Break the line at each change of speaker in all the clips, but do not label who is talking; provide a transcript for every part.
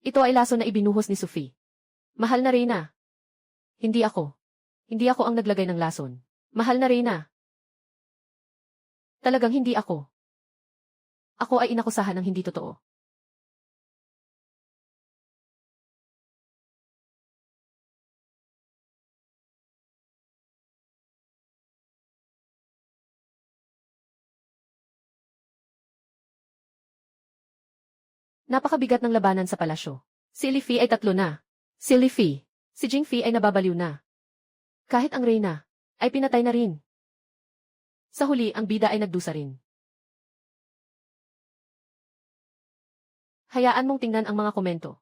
Ito ay lason na ibinuhos ni Sophie. Mahal na Reyna. Hindi ako. Hindi ako ang naglagay ng lason. Mahal na Reyna. Talagang hindi ako. Ako ay inakusahan ng hindi totoo. Napakabigat ng labanan sa palasyo. Si Li ay 3 na. Si Li, si Jingfi ay nababaliw na. Kahit ang Reyna ay pinatay na rin. Sa huli, ang bida ay nagdusa rin. Hayaan mong tingnan ang mga komento.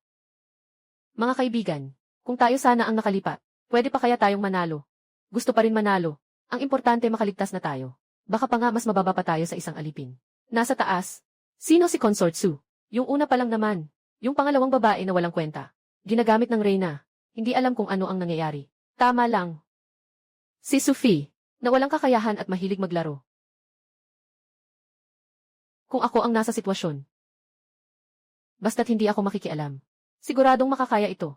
Mga kaibigan, kung tayo sana ang nakalipat, pwede pa kaya tayong manalo? Gusto pa rin manalo. Ang importante makaligtas na tayo. Baka pa nga mas mababa pa tayo sa isang alipin. Nasa taas. Sino si Consort Su? Yung una pa lang naman. Yung pangalawang babae na walang kwenta. Ginagamit ng Reyna. Hindi alam kung ano ang nangyayari. Tama lang. Si Sophie, na walang kakayahan at mahilig maglaro. Kung ako ang nasa sitwasyon. Basta't hindi ako makikialam. Siguradong makakaya ito.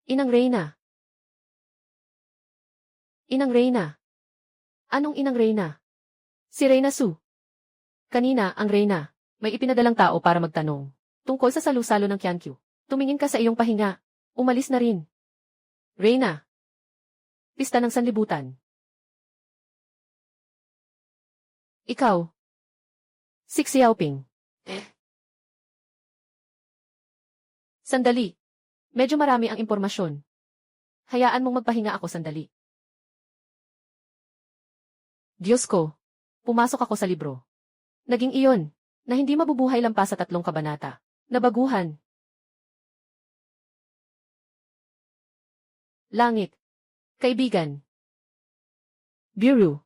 Inang Reyna. Inang Reyna. Anong Inang Reyna? Si Reyna Su. Kanina, ang Reyna, may ipinadalang tao para magtanong. Tungkol sa salusalo ng Qiankyu. Tumingin ka sa iyong pahinga. Umalis na rin. Reyna. Pista ng sanlibutan. Ikaw. Si Xiaoping. Sandali. Medyo marami ang impormasyon. Hayaan mong magpahinga ako sandali. Diyos ko. Pumasok ako sa libro. Naging iyon, na hindi mabubuhay lampas sa 3 kabanata. Nabaguhan. Langit. Kaibigan. Bureau.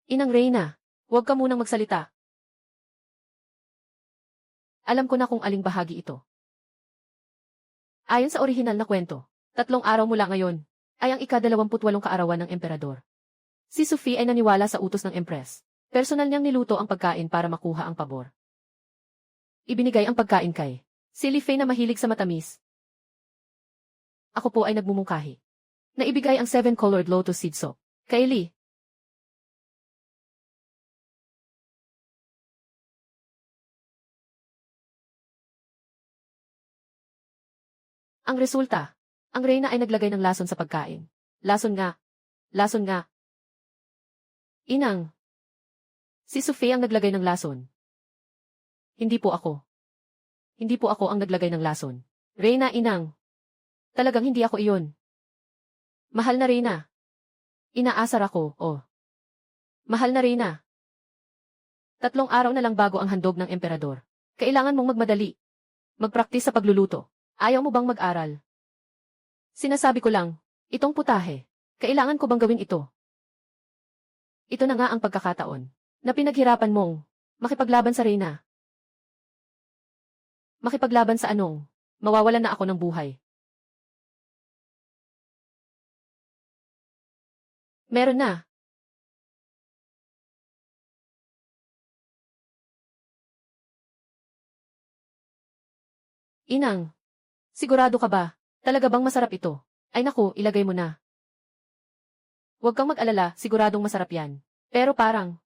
Inang Reyna, huwag ka munang magsalita. Alam ko na kung aling bahagi ito. Ayon sa orihinal na kwento, 3 araw mula ngayon, ay ang ika-28 kaarawan ng emperador. Si Sophie ay naniwala sa utos ng Empress. Personal niyang niluto ang pagkain para makuha ang pabor. Ibinigay ang pagkain kay si Li Fei na mahilig sa matamis. Ako po ay nagmumungkahi. Naibigay ang 7-colored lotus seed soup kay Li. Ang resulta, ang Reyna ay naglagay ng lason sa pagkain. Lason nga. Lason nga. Inang. Si Sophie ang naglagay ng lason. Hindi po ako. Hindi po ako ang naglagay ng lason. Reyna, inang. Talagang hindi ako iyon. Mahal na Reyna. Inaasar ako, oh. Mahal na Reyna. 3 araw na lang bago ang handog ng emperador. Kailangan mong magmadali. Magpraktis sa pagluluto. Ayaw mo bang mag-aral? Sinasabi ko lang, itong putahe. Kailangan ko bang gawin ito? Ito na nga ang pagkakataon na pinaghirapan mong makipaglaban sa Reyna. Makipaglaban sa anong? Mawawalan na ako ng buhay. Meron na. Inang. Sigurado ka ba? Talaga bang masarap ito? Ay naku, ilagay mo na. Huwag kang mag-alala, siguradong masarap yan. Pero parang,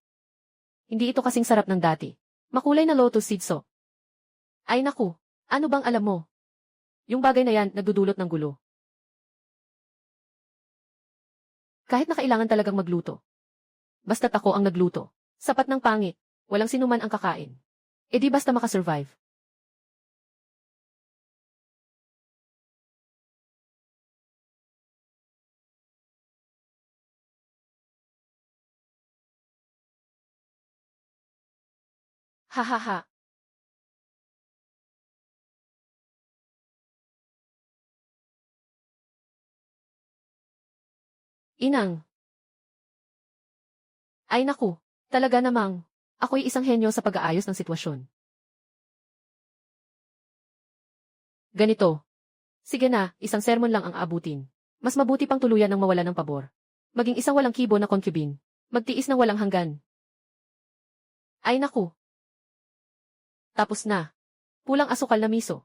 hindi ito kasing sarap ng dati. Makulay na lotus seed soup. Ay naku, ano bang alam mo? Yung bagay na yan, nagdudulot ng gulo. Kahit na kailangan talagang magluto. Basta't ako ang nagluto. Sapat ng pangit, walang sinuman ang kakain. E di basta makasurvive. Ha ha ha. Inang. Ay naku, talaga namang, ako'y isang henyo sa pag-aayos ng sitwasyon. Ganito. Sige na, isang sermon lang ang aabutin. Mas mabuti pang tuluyan ng mawala ng pabor. Maging isang walang kibo na concubine. Magtiis ng walang hanggan. Ay naku. Tapos na. Pulang asukal na miso.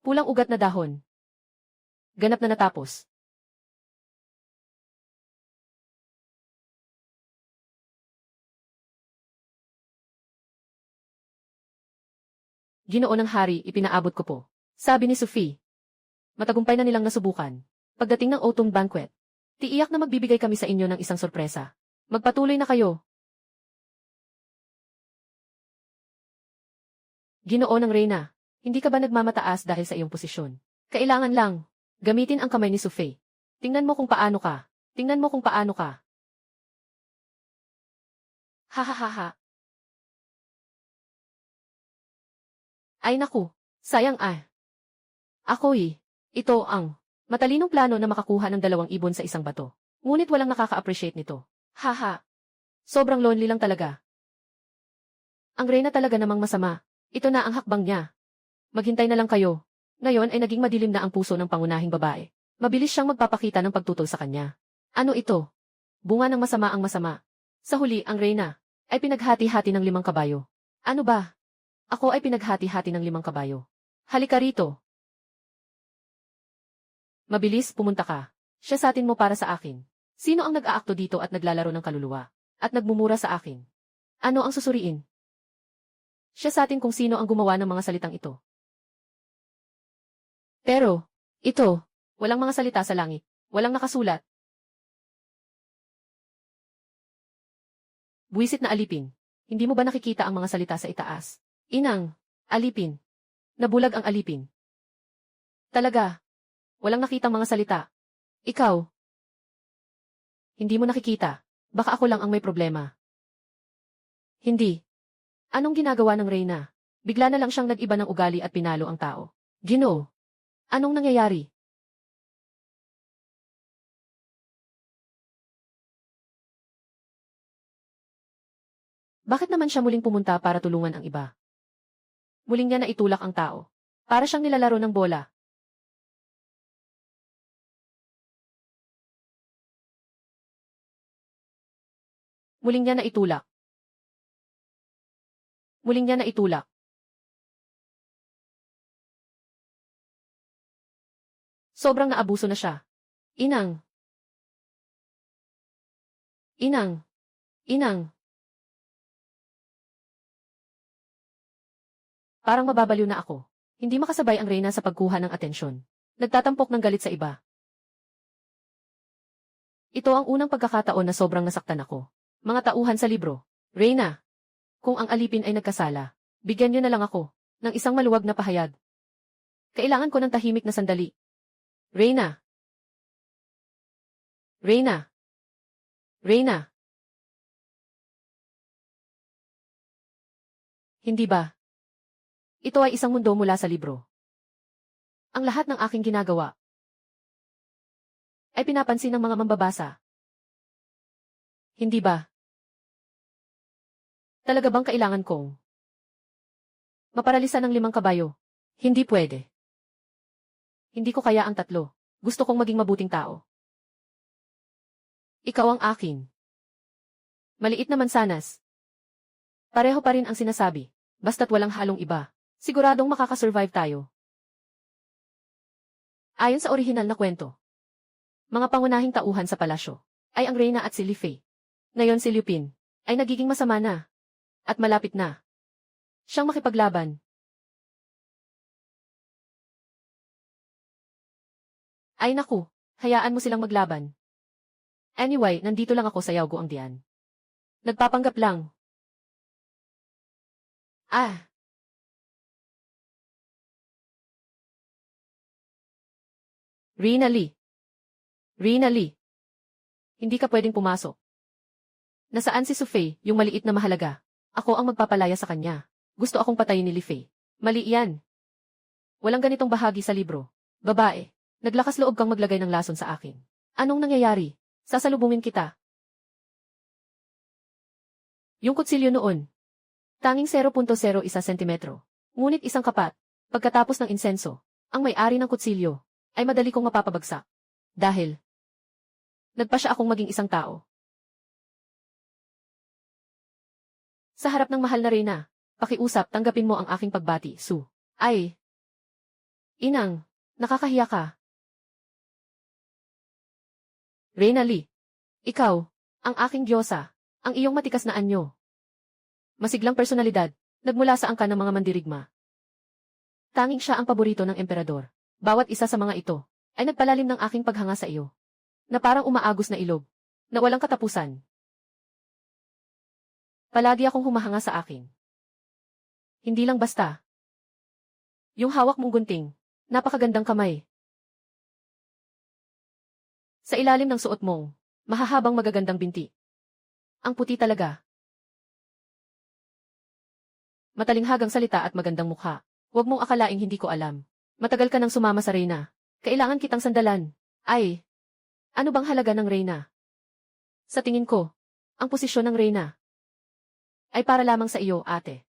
Pulang ugat na dahon. Ganap na natapos. Ginoo ng hari, ipinaabot ko po. Sabi ni Sophie. Matagumpay na nilang nasubukan. Pagdating ng autumn banquet, tiiyak na magbibigay kami sa inyo ng isang sorpresa. Magpatuloy na kayo. Ginoo ng reyna, hindi ka ba nagmamataas dahil sa iyong posisyon? Kailangan lang, gamitin ang kamay ni Sophie. Tingnan mo kung paano ka. Tingnan mo kung paano ka. Hahaha. Ay naku, sayang ah. Ito ang matalinong plano na makakuha ng 2 ibon sa isang bato. Ngunit walang nakaka-appreciate nito. Haha. Sobrang lonely lang talaga. Ang reyna talaga namang masama. Ito na ang hakbang niya. Maghintay na lang kayo. Ngayon ay naging madilim na ang puso ng pangunahing babae. Mabilis siyang magpapakita ng pagtutol sa kanya. Ano ito? Bunga ng masama ang masama. Sa huli, ang reyna ay pinaghati-hati ng 5 kabayo. Ano ba? Ako ay pinaghati-hati ng 5 kabayo. Halika rito. Mabilis, pumunta ka. Siya sa atin mo para sa akin. Sino ang nag-aakto dito at naglalaro ng kaluluwa? At nagmumura sa akin? Ano ang susuriin? Siya sa atin kung sino ang gumawa ng mga salitang ito. Pero, ito, walang mga salita sa langit. Walang nakasulat. Buwisit na alipin. Hindi mo ba nakikita ang mga salita sa itaas? Inang, alipin. Nabulag ang alipin. Talaga. Walang nakitang mga salita. Ikaw. Hindi mo nakikita. Baka ako lang ang may problema. Hindi. Anong ginagawa ng reyna? Bigla na lang siyang nag-iba ng ugali at pinalo ang tao. Ginoo. Anong nangyayari? Bakit naman siya muling pumunta para tulungan ang iba? Muling niya naitulak ang tao. Para siyang nilalaro ng bola. Muling niya naitulak. Muling niya naitulak. Sobrang naabuso na siya. Inang. Inang. Inang. Parang mababaliw na ako. Hindi makasabay ang reyna sa pagkuha ng atensyon. Nagtatampok ng galit sa iba. Ito ang unang pagkakataon na sobrang nasaktan ako. Mga tauhan sa libro. Reyna. Kung ang alipin ay nagkasala, bigyan niyo na lang ako ng isang maluwag na pahayag. Kailangan ko ng tahimik na sandali. Reyna. Reyna. Reyna. Hindi ba? Ito ay isang mundo mula sa libro. Ang lahat ng aking ginagawa ay pinapansin ng mga mambabasa. Hindi ba? Talaga bang kailangan kong maparalisa ng 5 kabayo? Hindi pwede. Hindi ko kaya ang 3. Gusto kong maging mabuting tao. Ikaw ang akin. Maliit na mansanas. Pareho pa rin ang sinasabi. Basta't walang halong iba. Siguradong makakasurvive tayo. Ayon sa orihinal na kwento, mga pangunahing tauhan sa palasyo ay ang reyna at si Li Fei. Ngayon si Liu Pin ay nagiging masama na at malapit na siyang makipaglaban. Ay naku, hayaan mo silang maglaban. Anyway, nandito lang ako sa Yaogo ang diyan. Nagpapanggap lang. Ah. Rina Lee. Rina Lee. Hindi ka pwedeng pumasok. Nasaan si Sufei, yung maliit na mahalaga? Ako ang magpapalaya sa kanya. Gusto akong patayin ni Li Fei. Mali yan. Walang ganitong bahagi sa libro. Babae, naglakas loob kang maglagay ng lason sa akin. Anong nangyayari? Sasalubungin kita. Yung kutsilyo noon. Tanging 0.01 sentimetro. Ngunit isang kapat. Pagkatapos ng insenso, ang may-ari ng kutsilyo ay madali kong mapapabagsak. Dahil nagpa siya akong maging isang tao. Sa harap ng mahal na Reyna, pakiusap tanggapin mo ang aking pagbati, Su. Ay! Inang, nakakahiya ka. Reyna Lee. Ikaw, ang aking diyosa, ang iyong matikas na anyo. Masiglang personalidad, nagmula sa angka ng mga mandirigma. Tanging siya ang paborito ng emperador. Bawat isa sa mga ito ay nagpalalim ng aking paghanga sa iyo. Na parang umaagos na ilog, na walang katapusan. Palagi akong humahanga sa akin. Hindi lang basta. Yung hawak mong gunting, napakagandang kamay. Sa ilalim ng suot mong, mahahabang magagandang binti. Ang puti talaga. Matalinghagang salita at magandang mukha. Huwag mong akalaing hindi ko alam. Matagal ka nang sumama sa Reyna. Kailangan kitang sandalan. Ay! Ano bang halaga ng Reyna? Sa tingin ko, ang posisyon ng Reyna ay para lamang sa iyo, ate.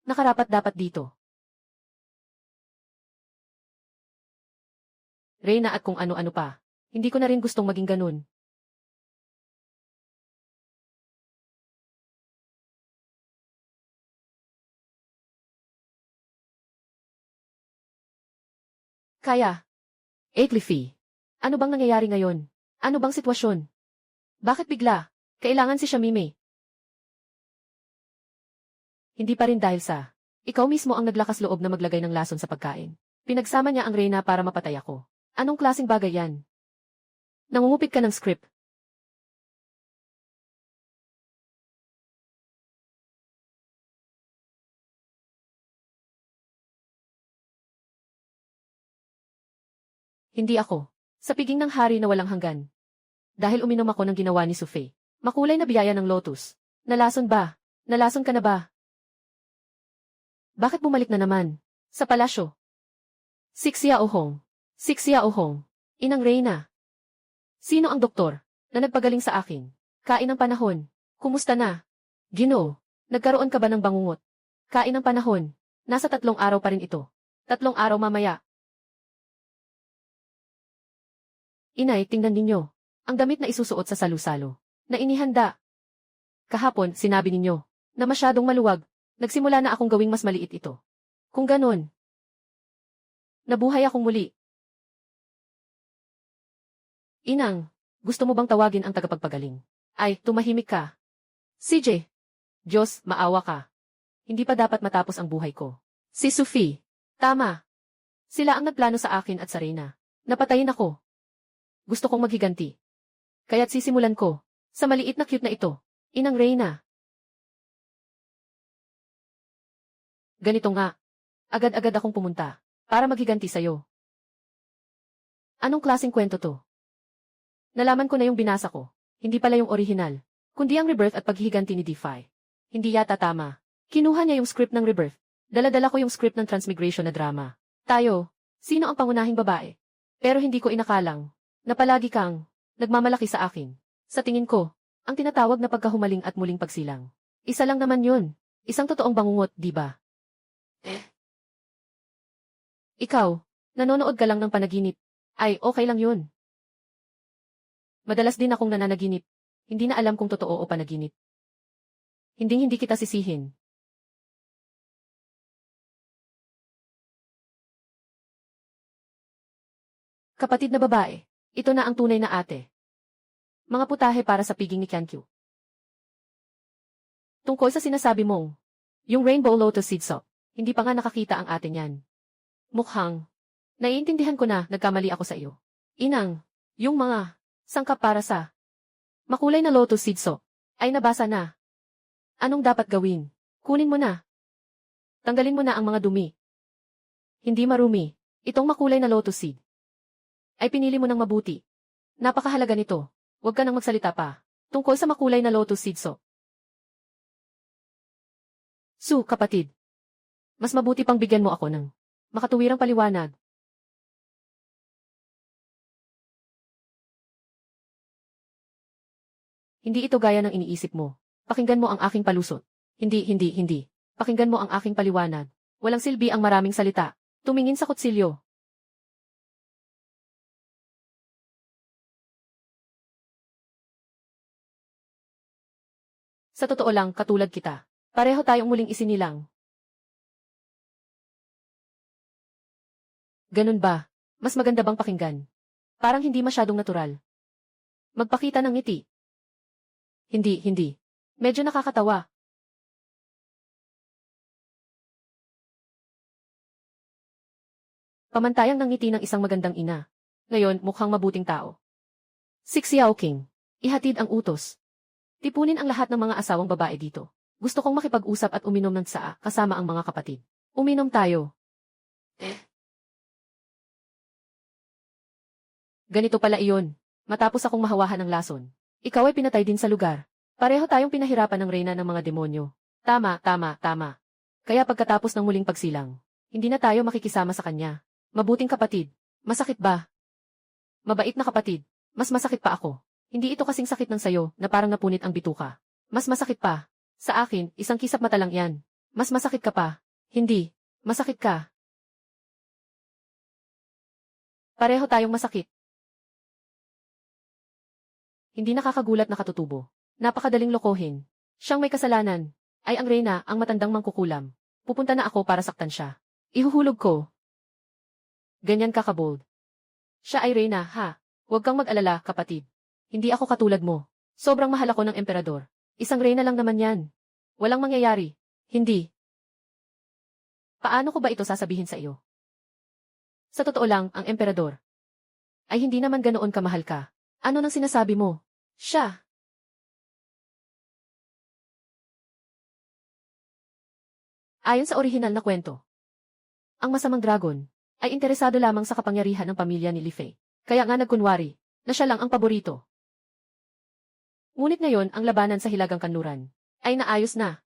Nakarapat dapat dito. Reyna at kung ano-ano pa. Hindi ko na rin gustong maging ganun. Kaya. Cliffy. Ano bang nangyayari ngayon? Ano bang sitwasyon? Bakit bigla? Kailangan si Shamime. Hindi pa rin dahil sa, ikaw mismo ang naglakas loob na maglagay ng lason sa pagkain. Pinagsama niya ang Reyna para mapatay ako. Anong klaseng bagay yan? Nangungupit ka ng script. Hindi ako. Sa piging ng hari na walang hanggan. Dahil uminom ako ng ginawa ni Sufei. Makulay na biyaya ng lotus. Nalason ba? Nalason ka na ba? Bakit bumalik na naman? Sa palasyo. Sixia Ohong. Sixia Ohong. Inang Reyna. Sino ang doktor na nagpagaling sa akin? Kain ng panahon. Kumusta na? Ginoo, nagkaroon ka ba ng bangungot? Kain ng panahon. Nasa 3 araw pa rin ito. 3 araw mamaya. Inay, tingnan ninyo. Ang damit na isusuot sa salusalo. Na inihanda. Kahapon, sinabi ninyo, na masyadong maluwag. Nagsimula na akong gawing mas maliit ito. Kung ganon. Nabuhay akong muli. Inang, gusto mo bang tawagin ang tagapagpagaling? Ay, tumahimik ka. CJ. Diyos, maawa ka. Hindi pa dapat matapos ang buhay ko. Si Sophie. Tama. Sila ang nagplano sa akin at sa Reyna. Napatayin ako. Gusto kong maghiganti. Kaya't sisimulan ko, sa maliit na cute na ito, Inang Reyna. Ganito nga. Agad-agad akong pumunta, para maghiganti sa'yo. Anong klaseng kwento to? Nalaman ko na yung binasa ko, hindi pala yung orihinal, kundi ang rebirth at paghihiganti ni Defy. Hindi yata tama. Kinuha niya yung script ng rebirth. Dala-dala ko yung script ng transmigration na drama. Tayo, sino ang pangunahing babae? Pero hindi ko inakalang na palagi kang nagmamalaki sa akin. Sa tingin ko, ang tinatawag na pagkahumaling at muling pagsilang. Isa lang naman yun. Isang totoong bangungot, di ba? Ikaw, nanonood ka lang ng panaginip. Ay, okay lang yun. Madalas din akong nananaginip. Hindi na alam kung totoo o panaginip. Hindi kita sisihin. Kapatid na babae, ito na ang tunay na ate. Mga putahe para sa piging ni Kyankyu. Tungkol sa sinasabi mong, yung Rainbow Lotus Seed Soup, hindi pa nga nakakita ang ate niyan. Mukhang, naiintindihan ko na nagkamali ako sa iyo. Inang, yung mga sangkap para sa makulay na Lotus Seed Soup, ay nabasa na. Anong dapat gawin? Kunin mo na. Tanggalin mo na ang mga dumi. Hindi marumi, itong makulay na Lotus Seed ay pinili mo ng mabuti. Napakahalaga nito. Huwag ka nang magsalita pa. Tungkol sa makulay na Lotus Seed Soup. Su, kapatid. Mas mabuti pang bigyan mo ako ng makatuwirang paliwanag. Hindi ito gaya ng iniisip mo. Pakinggan mo ang aking palusot. Hindi. Pakinggan mo ang aking paliwanag. Walang silbi ang maraming salita. Tumingin sa kutsilyo. Sa totoo lang, katulad kita. Pareho tayong muling isinilang. Ganun ba? Mas maganda bang pakinggan? Parang hindi masyadong natural. Magpakita ng ngiti. Hindi. Medyo nakakatawa. Pamantayang ng ngiti ng isang magandang ina. Ngayon, mukhang mabuting tao. Si Xiao King. Ihatid ang utos. Tipunin ang lahat ng mga asawang babae dito. Gusto kong makipag-usap at uminom ng tsaa kasama ang mga kapatid. Uminom tayo. Ganito pala iyon. Matapos akong mahawahan ng lason. Ikaw ay pinatay din sa lugar. Pareho tayong pinahirapan ng reyna ng mga demonyo. Tama. Kaya pagkatapos ng muling pagsilang, hindi na tayo makikisama sa kanya. Mabuting kapatid. Masakit ba? Mabait na kapatid. Mas masakit pa ako. Hindi ito kasing sakit ng sayo na parang napunit ang bituka. Mas masakit pa. Sa akin, isang kisap mata lang yan. Mas masakit ka pa. Hindi. Masakit ka. Pareho tayong masakit. Hindi nakakagulat na katutubo. Napakadaling lokohin. Siyang may kasalanan. Ay ang reyna, ang matandang mangkukulam. Pupunta na ako para saktan siya. Ihuhulog ko. Ganyan ka kabold. Siya ay reyna, ha? Huwag kang mag-alala, kapatid. Hindi ako katulad mo. Sobrang mahal ako ng emperador. Isang reyna lang naman yan. Walang mangyayari. Hindi. Paano ko ba ito sasabihin sa iyo? Sa totoo lang, ang emperador ay hindi naman ganoon kamahal ka. Ano nang sinasabi mo? Siya. Ayon sa orihinal na kwento, ang masamang dragon ay interesado lamang sa kapangyarihan ng pamilya ni Li Fei. Kaya nga nagkunwari na siya lang ang paborito. Ngunit ngayon ang labanan sa Hilagang Kanluran ay naayos na.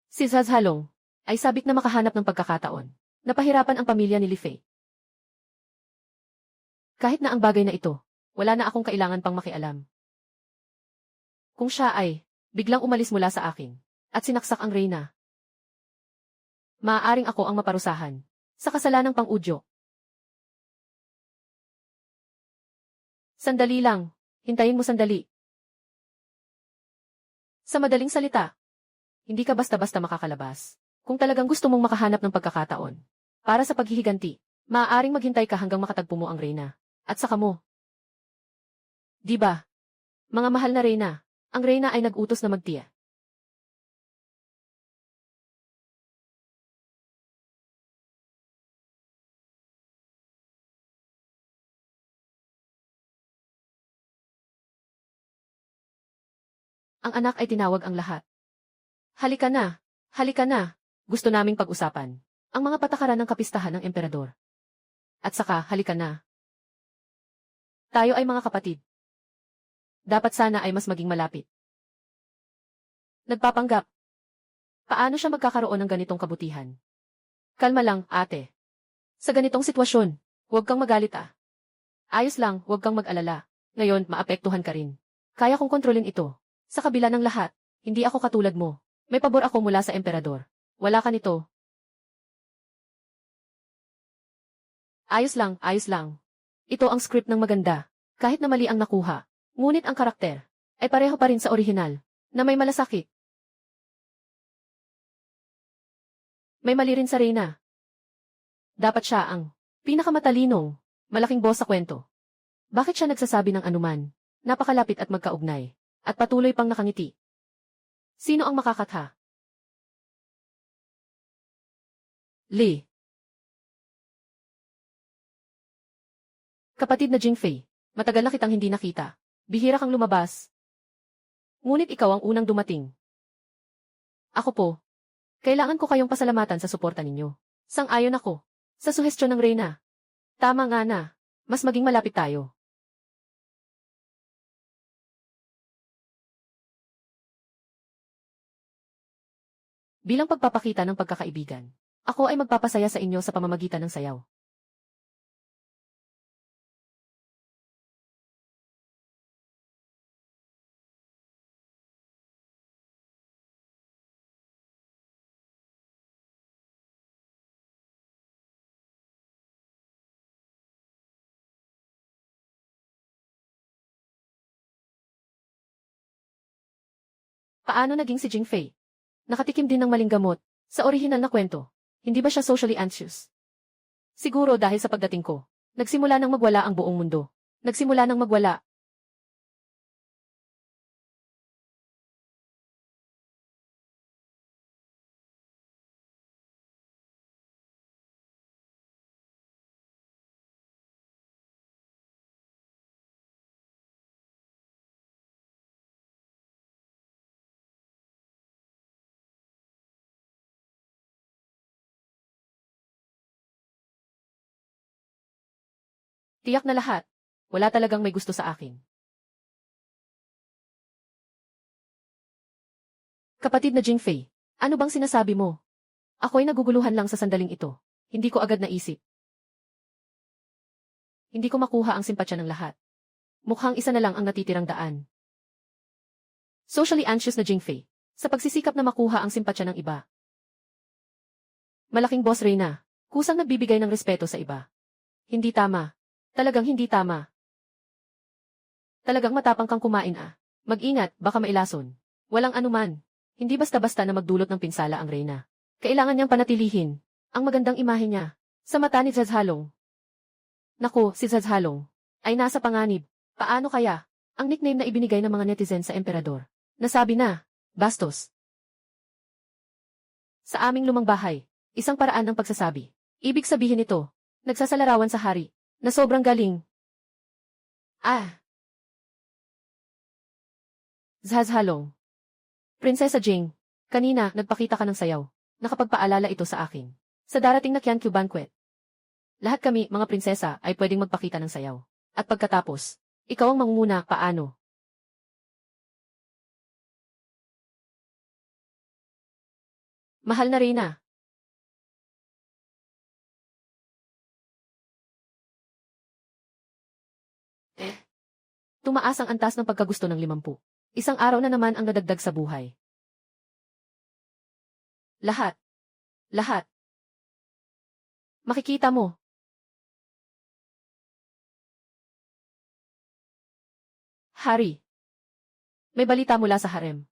Si Zazhalong ay sabik na makahanap ng pagkakataon. Napahirapan ang pamilya ni Li Fei. Kahit na ang bagay na ito, wala na akong kailangan pang makialam. Kung siya ay biglang umalis mula sa akin at sinaksak ang reyna, maaaring ako ang maparusahan sa kasalanang pang-udyo. Sandali lang. Hintayin mo sandali. Sa madaling salita, hindi ka basta-basta makakalabas. Kung talagang gusto mong makahanap ng pagkakataon para sa paghihiganti, maaaring maghintay ka hanggang makatagpo mo ang reyna. At saka mo. Di ba? Mga mahal na reyna, ang reyna ay nag-utos na magtiya. Ang anak ay tinawag ang lahat. Halika na! Halika na! Gusto naming pag-usapan ang mga patakaran ng kapistahan ng emperador. At saka, halika na. Tayo ay mga kapatid. Dapat sana ay mas maging malapit. Nagpapanggap. Paano siya magkakaroon ng ganitong kabutihan? Kalma lang, ate. Sa ganitong sitwasyon, huwag kang magalit ah. Ayos lang, huwag kang mag-alala. Ngayon, maapektuhan ka rin. Kaya kong kontrolin ito. Sa kabila ng lahat, hindi ako katulad mo. May pabor ako mula sa emperador. Wala ka nito. Ayos lang, ayos lang. Ito ang script ng maganda. Kahit na mali ang nakuha, ngunit ang karakter ay pareho pa rin sa orihinal, na may malasakit. May mali rin sa reyna. Dapat siya ang pinakamatalinong, malaking boss sa kwento. Bakit siya nagsasabi ng anuman? Napakalapit at magkaugnay. At patuloy pang nakangiti. Sino ang makakatha? Li. Kapatid na Jingfei, matagal na kitang hindi nakita. Bihira kang lumabas. Ngunit ikaw ang unang dumating. Ako po. Kailangan ko kayong pasalamatan sa suporta ninyo. Sang-ayon ako. Sa suhestyon ng reyna. Tama nga na. Mas maging malapit tayo. Bilang pagpapakita ng pagkakaibigan, ako ay magpapasaya sa inyo sa pamamagitan ng sayaw. Paano naging si Jingfei? Nakatikim din ng maling gamot. Sa orihinal na kwento, hindi ba siya socially anxious? Siguro dahil sa pagdating ko. Nagsimula nang magwala ang buong mundo. Nagsimula nang magwala. Tiyak na lahat. Wala talagang may gusto sa akin. Kapatid na Jingfei, ano bang sinasabi mo? Ako'y naguguluhan lang sa sandaling ito. Hindi ko agad naisip. Hindi ko makuha ang simpatsya ng lahat. Mukhang isa na lang ang natitirang daan. Socially anxious na Jingfei, sa pagsisikap na makuha ang simpatsya ng iba. Malaking boss Reyna, kusang nagbibigay ng respeto sa iba. Hindi tama. Talagang hindi tama. Talagang matapang kang kumain ah. Mag-ingat, baka mailason. Walang anuman. Hindi basta-basta na magdulot ng pinsala ang Reyna. Kailangan niyang panatilihin ang magandang imahe niya sa mata ni Zazhalong. Naku, si Zazhalong ay nasa panganib. Paano kaya ang nickname na ibinigay ng mga netizen sa emperador? Nasabi na, bastos. Sa aming lumang bahay, isang paraan ng pagsasabi. Ibig sabihin nito, nagsasalarawan sa hari, na sobrang galing. Ah! Zazhalong. Prinsesa Jing, kanina nagpakita ka ng sayaw. Nakapagpaalala ito sa akin. Sa darating na Qianqiu Banquet. Lahat kami, mga prinsesa, ay pwedeng magpakita ng sayaw. At pagkatapos, ikaw ang mangunguna, paano? Mahal na Reyna. Tumaas ang antas ng pagkagusto ng 50. Isang araw na naman ang nadagdag sa buhay. Lahat. Lahat. Makikita mo. Hari. May balita mula sa harem.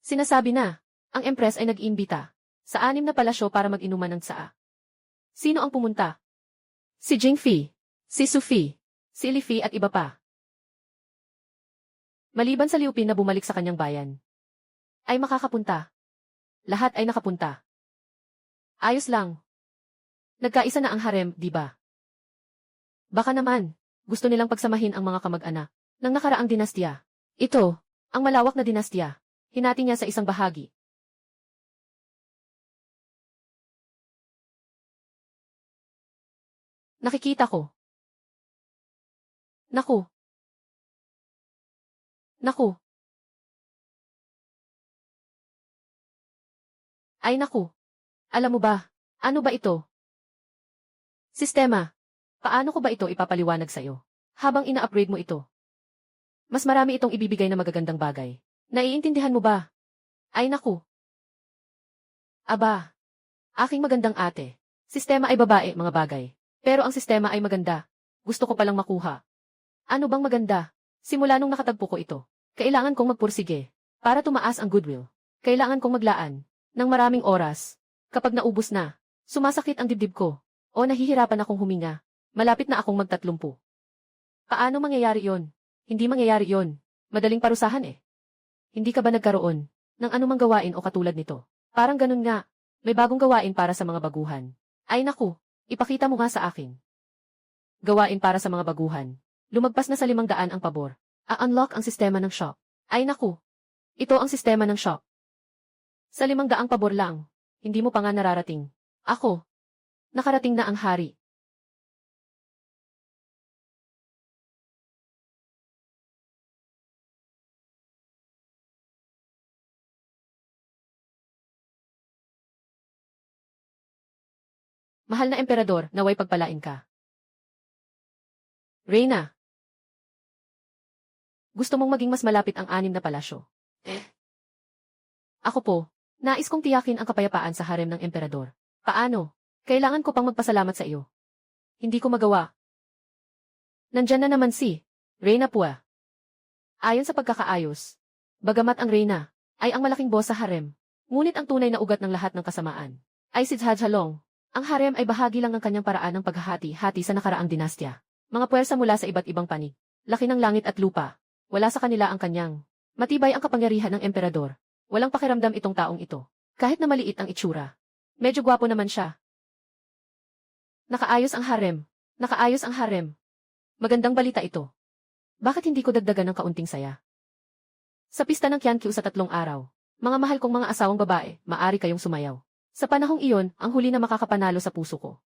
Sinasabi na, ang Empress ay nag-iimbita sa 6 na palasyo para mag-inuman ng tsaa. Sino ang pumunta? Si Jingfei, si Sufi, si Lifi at iba pa. Maliban sa Liu Pin na bumalik sa kanyang bayan, ay makakapunta. Lahat ay nakapunta. Ayos lang. Nagkaisa na ang harem, di ba? Baka naman, gusto nilang pagsamahin ang mga kamag-anak ng nakaraang dinastya. Ito, ang malawak na dinastya. Hinati niya sa isang bahagi. Nakikita ko. Naku. Naku. Ay naku. Alam mo ba, ano ba ito? Sistema. Paano ko ba ito ipapaliwanag sa'yo? Habang ina-upgrade mo ito. Mas marami itong ibibigay na magagandang bagay. Naiintindihan mo ba? Ay naku. Aba. Aking magandang ate. Sistema ay babae, mga bagay. Pero ang sistema ay maganda. Gusto ko palang makuha. Ano bang maganda? Simula nung nakatagpo ko ito. Kailangan kong magpursige. Para tumaas ang goodwill. Kailangan kong maglaan ng maraming oras. Kapag naubos na, sumasakit ang dibdib ko. O nahihirapan akong huminga. Malapit na akong magtatlumpu. Paano mangyayari yon? Hindi mangyayari yon. Madaling parusahan eh. Hindi ka ba nagkaroon ng anumang gawain o katulad nito? Parang ganun nga. May bagong gawain para sa mga baguhan. Ay naku, ipakita mo nga sa akin. Gawain para sa mga baguhan. Lumagpas na sa 500 ang pabor. A-unlock ang sistema ng shop. Ay naku. Ito ang sistema ng shop. Sa 500 pabor lang. Hindi mo pa nga nararating. Ako. Nakarating na ang hari. Mahal na emperador, naway pagpalain ka. Reyna. Gusto mong maging mas malapit ang 6 na palasyo. Ako po, nais kong tiyakin ang kapayapaan sa harem ng emperador. Paano? Kailangan ko pang magpasalamat sa iyo. Hindi ko magawa. Nandyan na naman si Reyna Pua. Ayon sa pagkakaayos. Bagamat ang Reyna ay ang malaking boss sa harem. Ngunit ang tunay na ugat ng lahat ng kasamaan ay si Zhadjalong. Ang harem ay bahagi lang ng kanyang paraan ng paghahati-hati sa nakaraang dinastya. Mga puwersa mula sa iba't ibang panig. Laki ng langit at lupa. Wala sa kanila ang kanyang. Matibay ang kapangyarihan ng emperador. Walang pakiramdam itong taong ito. Kahit na maliit ang itsura. Medyo gwapo naman siya. Nakaayos ang harem. Nakaayos ang harem. Magandang balita ito. Bakit hindi ko dagdagan ng kaunting saya? Sa pista ng Qiankyu sa 3 araw, mga mahal kong mga asawang babae, maari kayong sumayaw. Sa panahong iyon, ang huli na makakapanalo sa puso ko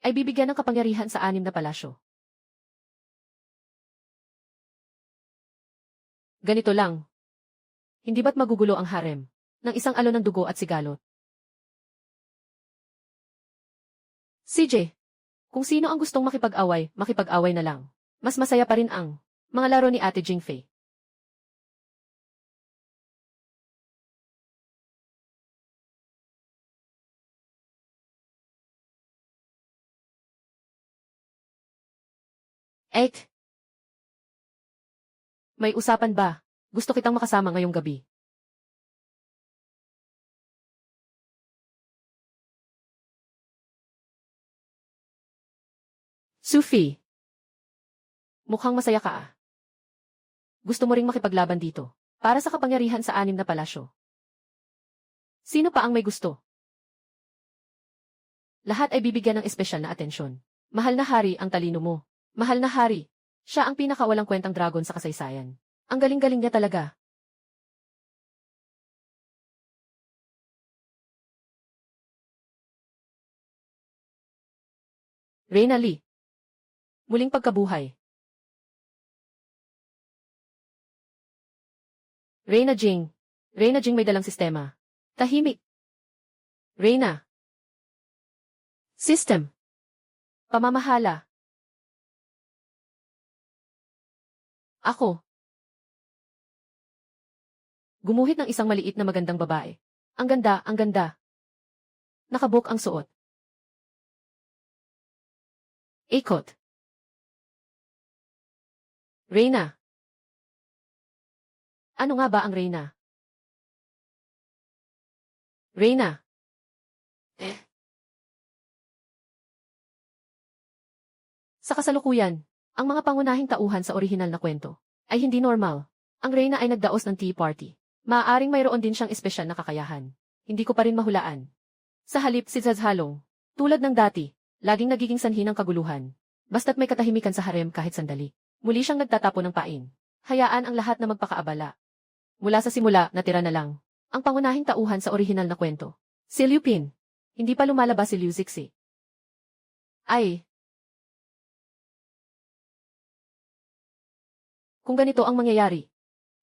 ay bibigyan ng kapangyarihan sa 6 na palasyo. Ganito lang. Hindi ba't magugulo ang harem ng isang alon ng dugo at sigalot? CJ, kung sino ang gustong makipag-away, makipag-away na lang. Mas masaya pa rin ang mga laro ni Ate Jingfei. Ek, may usapan ba? Gusto kitang makasama ngayong gabi. Sufi, mukhang masaya ka ah. Gusto mo ring makipaglaban dito para sa kapangyarihan sa 6 na palasyo. Sino pa ang may gusto? Lahat ay bibigyan ng espesyal na atensyon. Mahal na hari ang talino mo. Mahal na hari. Siya ang pinakawalang kwentang dragon sa kasaysayan. Ang galing-galing niya talaga. Reyna Lee. Muling pagkabuhay. Reyna Jing. Reyna Jing may dalang sistema. Tahimik. Reyna. System. Pamamahala. Ako. Gumuhit ng isang maliit na magandang babae. Ang ganda, ang ganda. Nakabuk ang suot. Ikot. Reyna. Ano nga ba ang Reyna? Reyna. Sa kasalukuyan, ang mga pangunahing tauhan sa orihinal na kwento ay hindi normal. Ang Reyna ay nagdaos ng tea party. Maaaring mayroon din siyang espesyal na kakayahan. Hindi ko pa rin mahulaan. Sa halip si Zhadjalong, tulad ng dati, laging nagiging sanhi ng kaguluhan. Basta't may katahimikan sa harem kahit sandali. Muli siyang nagtatapo ng pain. Hayaan ang lahat na magpakaabala. Mula sa simula, natira na lang ang pangunahing tauhan sa orihinal na kwento. Si Liu Pin. Hindi pa lumalabas si Liu Zixi. Ay. Kung ganito ang mangyayari,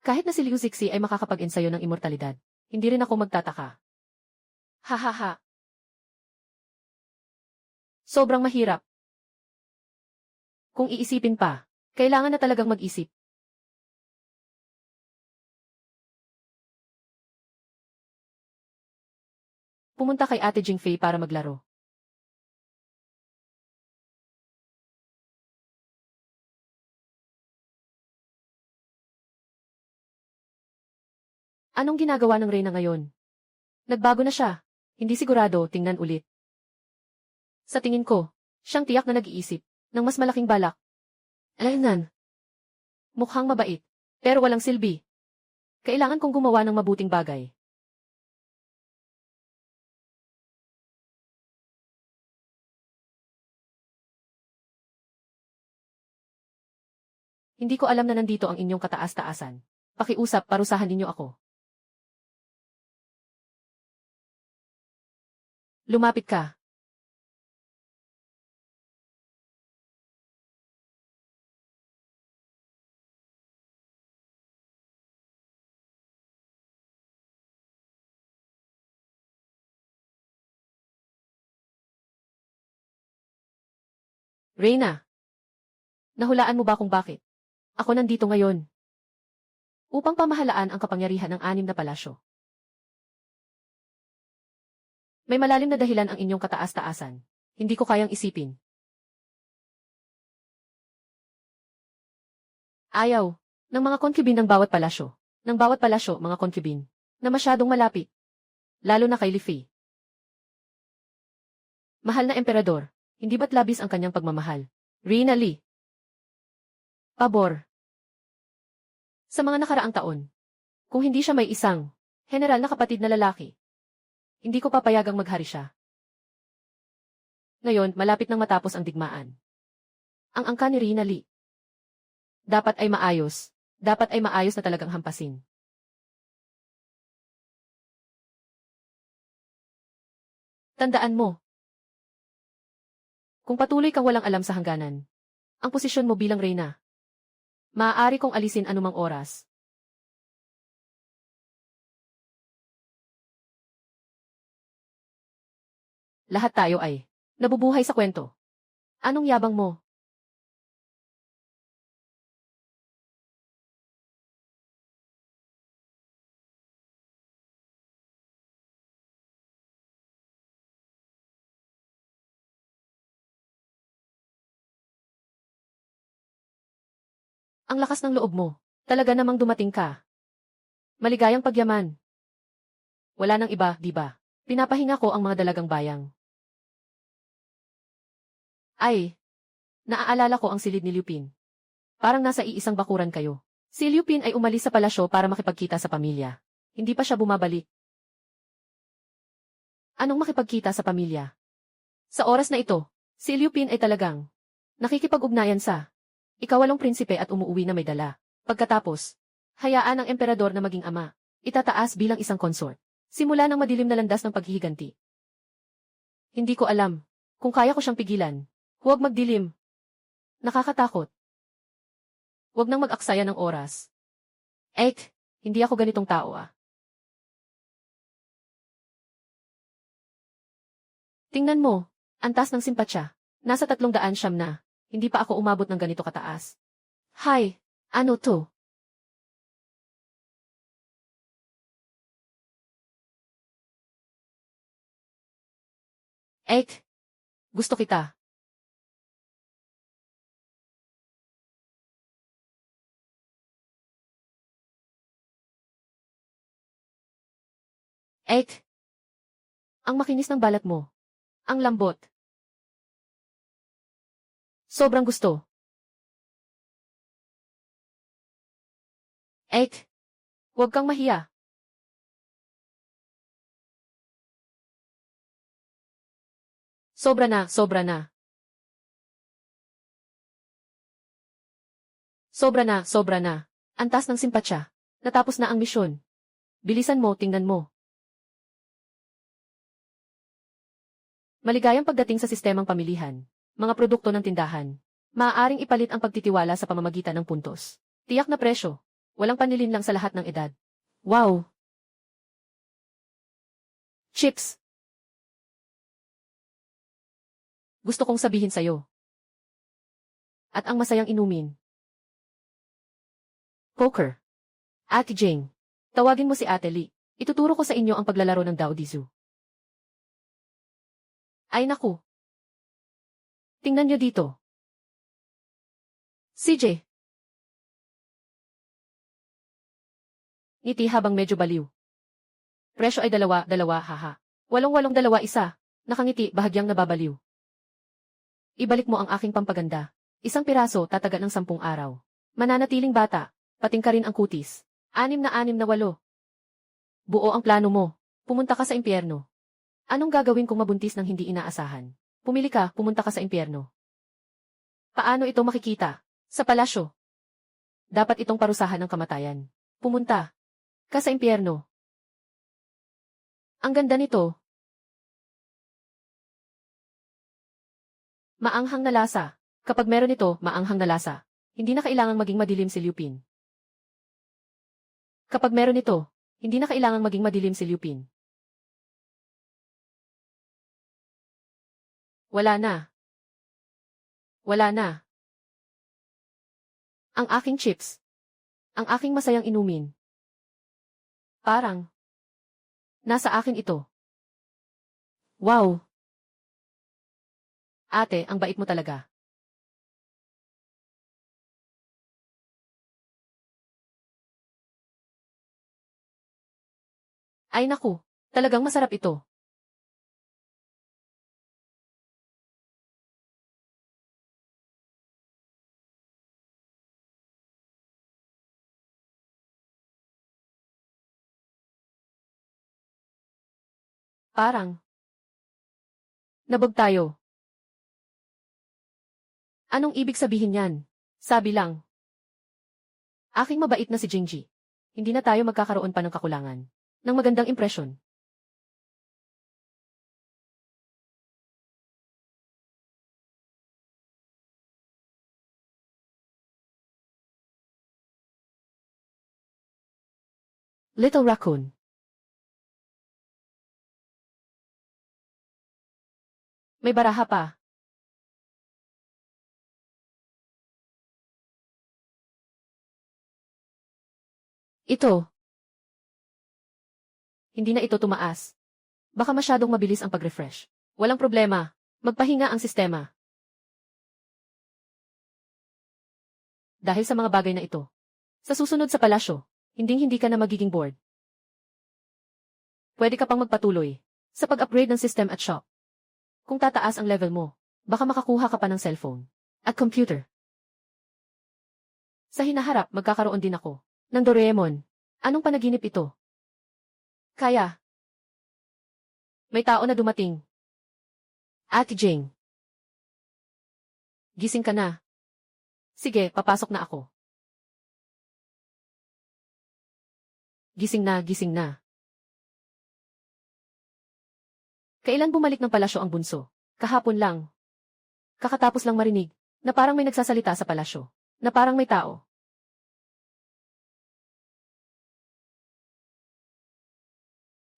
kahit na si Liu Zixi ay makakapag-ensayo ng immortalidad, hindi rin ako magtataka. Hahaha. Sobrang mahirap. Kung iisipin pa, kailangan na talagang mag-isip. Pumunta kay Ate Jingfei para maglaro. Anong ginagawa ng Reyna ngayon? Nagbago na siya. Hindi sigurado, tingnan ulit. Sa tingin ko, siyang tiyak na nag-iisip ng mas malaking balak. Alaynan. Mukhang mabait, pero walang silbi. Kailangan kong gumawa ng mabuting bagay. Hindi ko alam na nandito ang inyong kataas-taasan. Pakiusap, parusahan ninyo ako. Lumapit ka. Reyna. Nahulaan mo ba kung bakit? Ako nandito ngayon. Upang pamahalaan ang kapangyarihan ng 6 na palasyo. May malalim na dahilan ang inyong kataas-taasan. Hindi ko kayang isipin. Ayaw ng mga konkubin ng bawat palasyo ng bawat palasyo, mga concubine, na masyadong malapit. Lalo na kay Li Fei. Mahal na emperador, hindi ba't labis ang kanyang pagmamahal? Rina Li. Pabor. Sa mga nakaraang taon, kung hindi siya may isang general na kapatid na lalaki, hindi ko papayagang maghari siya. Ngayon, malapit nang matapos ang digmaan. Ang angka ni Rina Li. Dapat ay maayos. Dapat ay maayos na talagang hampasin. Tandaan mo. Kung patuloy kang walang alam sa hangganan, ang posisyon mo bilang reyna, maaari kong alisin anumang oras. Lahat tayo ay nabubuhay sa kwento. Anong yabang mo? Ang lakas ng loob mo. Talaga namang dumating ka. Maligayang pagyaman. Wala nang iba, di ba? Pinapahinga ko ang mga dalagang bayang. Ay, naaalala ko ang silid ni Liu Pin. Parang nasa iisang bakuran kayo. Si Liu Pin ay umalis sa palasyo para makipagkita sa pamilya. Hindi pa siya bumabalik. Anong makipagkita sa pamilya? Sa oras na ito, si Liu Pin ay talagang nakikipag-ugnayan sa ikawalong prinsipe at umuuwi na may dala. Pagkatapos, hayaan ang emperador na maging ama, itataas bilang isang consort. Simula ng madilim na landas ng paghihiganti. Hindi ko alam kung kaya ko siyang pigilan. Huwag magdilim. Nakakatakot. Huwag nang mag-aksaya ng oras. Hindi ako ganitong tao ah. Tingnan mo, antas ng simpatsya. Nasa 300 na. Hindi pa ako umabot ng ganito kataas. Hay, ano to? Gusto kita. Ang makinis ng balat mo. Ang lambot. Sobrang gusto. Huwag kang mahiya. Sobra na, sobra na. Sobra na, sobra na. Antas ng simpatsya. Natapos na ang misyon. Bilisan mo, tingnan mo. Maligayang pagdating sa sistemang pamilihan. Mga produkto ng tindahan. Maaaring ipalit ang pagtitiwala sa pamamagitan ng puntos. Tiyak na presyo. Walang panlilinlang sa lahat ng edad. Wow! Chips! Gusto kong sabihin sa'yo. At ang masayang inumin. Poker. Ate Jane. Tawagin mo si Ate Lee. Ituturo ko sa inyo ang paglalaro ng Dao Dizu. Ay naku. Tingnan nyo dito. CJ. Ngiti habang medyo baliw. Presyo ay 2, 2, haha. 8, 8, 2, 1. Nakangiti, bahagyang nababaliw. Ibalik mo ang aking pampaganda. Isang piraso, tatagal ng 10 araw. Mananatiling bata, pating ka rin ang kutis. 6 na 8. Buo ang plano mo. Pumunta ka sa impyerno. Anong gagawin kung mabuntis ng hindi inaasahan? Pumili ka, pumunta ka sa impyerno. Paano ito makikita? Sa palasyo. Dapat itong parusahan ng kamatayan. Pumunta ka sa impyerno. Ang ganda nito. Maanghang na lasa. Kapag meron ito, maanghang na lasa. Hindi na kailangang maging madilim si Liu Pin. Kapag meron ito, hindi na kailangang maging madilim si Liu Pin. Wala na. Wala na. Ang aking chips. Ang aking masayang inumin. Parang nasa akin ito. Wow! Ate, ang bait mo talaga. Ay naku, talagang masarap ito. Parang, nabog tayo. Anong ibig sabihin yan? Sabi lang, aking mabait na si Jingji. Hindi na tayo magkakaroon pa ng kakulangan. Ng magandang impresyon. Little Raccoon. May baraha pa. Ito. Hindi na ito tumaas. Baka masyadong mabilis ang pag-refresh. Walang problema. Magpahinga ang sistema. Dahil sa mga bagay na ito. Sa susunod sa palasyo, hindi ka na magiging bored. Pwede ka pang magpatuloy sa pag-upgrade ng system at shop. Kung tataas ang level mo, baka makakuha ka pa ng cellphone at computer. Sa hinaharap, magkakaroon din ako ng Doraemon. Anong panaginip ito? Kaya. May tao na dumating. Ate Jing. Gising ka na. Sige, papasok na ako. Gising na, gising na. Kailan bumalik ng palasyo ang bunso? Kahapon lang. Kakatapos lang marinig na parang may nagsasalita sa palasyo. Na parang may tao.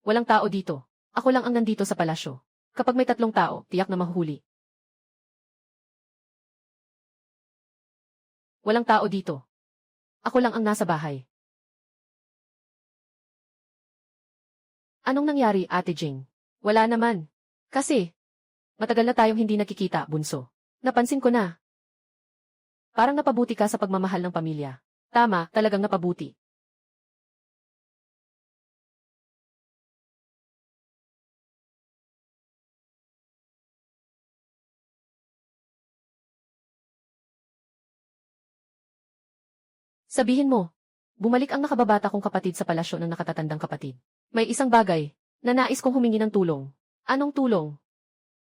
Walang tao dito. Ako lang ang nandito sa palasyo. Kapag may 3 tao, tiyak na mahuhuli. Walang tao dito. Ako lang ang nasa bahay. Anong nangyari, Ate Jing? Wala naman. Kasi, matagal na tayong hindi nakikita, bunso. Napansin ko na. Parang napabuti ka sa pagmamahal ng pamilya. Tama, talagang napabuti. Sabihin mo, bumalik ang nakababata kong kapatid sa palasyo ng nakatatandang kapatid. May isang bagay na nais kong humingi ng tulong. Anong tulong?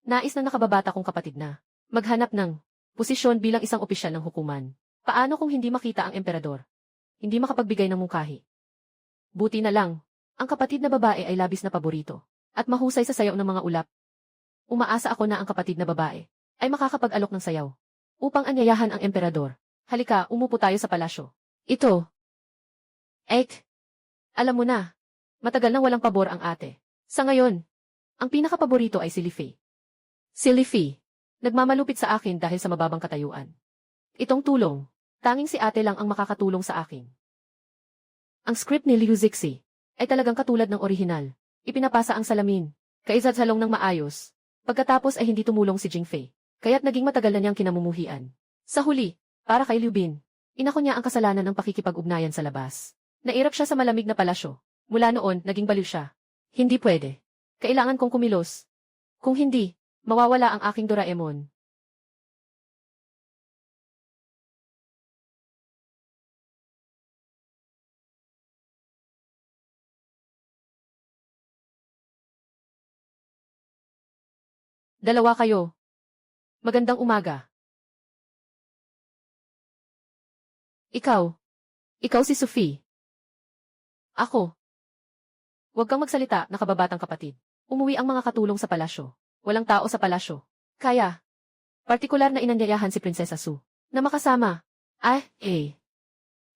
Nais ng nakababata kong kapatid na maghanap ng posisyon bilang isang opisyal ng hukuman. Paano kung hindi makita ang emperador? Hindi makapagbigay ng mungkahi. Buti na lang, ang kapatid na babae ay labis na paborito at mahusay sa sayaw ng mga ulap. Umaasa ako na ang kapatid na babae ay makakapag-alok ng sayaw upang anyayahan ang emperador. Halika, umupo tayo sa palasyo. Ito. Alam mo na, matagal nang walang pabor ang ate. Sa ngayon, ang pinakapaborito ay si Li Fei. Si Li Fei, nagmamalupit sa akin dahil sa mababang katayuan. Itong tulong, tanging si ate lang ang makakatulong sa akin. Ang script ni Liu Zixi ay talagang katulad ng orihinal. Ipinapasa ang salamin, kaizadsalong ng maayos. Pagkatapos ay hindi tumulong si Jing Fei, kaya't naging matagal na niyang kinamumuhian. Sa huli, para kay Liu Bin, inako niya ang kasalanan ng pakikipag-ugnayan sa labas. Nairap siya sa malamig na palasyo. Mula noon, naging baliw siya. Hindi pwede. Kailangan kong kumilos. Kung hindi, mawawala ang aking Doraemon. Dalawa kayo. Magandang umaga. Ikaw. Ikaw si Sophie. Ako. Huwag kang magsalita, nakababatang kapatid. Umuwi ang mga katulong sa palasyo. Walang tao sa palasyo. Kaya. Partikular na inanyayahan si Prinsesa Su na makasama.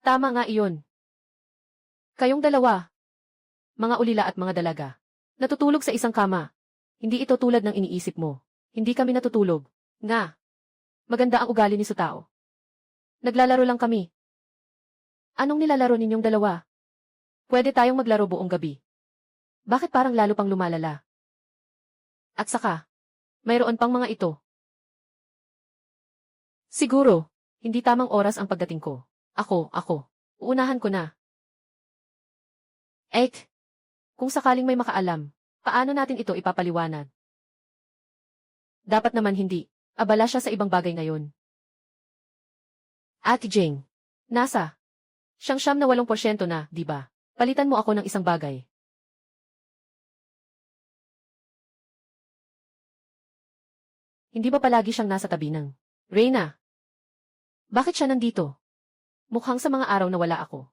Tama nga iyon. Kayong dalawa. Mga ulila at mga dalaga. Natutulog sa isang kama. Hindi ito tulad ng iniisip mo. Hindi kami natutulog. Nga. Maganda ang ugali ni Sutao. Naglalaro lang kami. Anong nilalaro ninyong dalawa? Pwede tayong maglaro buong gabi. Bakit parang lalo pang lumalala? At saka, mayroon pang mga ito. Siguro, hindi tamang oras ang pagdating ko. Ako. Uunahan ko na. Kung sakaling may makaalam, paano natin ito ipapaliwanag? Dapat naman hindi. Abala siya sa ibang bagay ngayon. Ate Jing. Nasa? Siyang 8% na, di ba? Palitan mo ako ng isang bagay. Hindi ba palagi siyang nasa tabi ng Reyna? Bakit siya nandito? Mukhang sa mga araw na wala ako.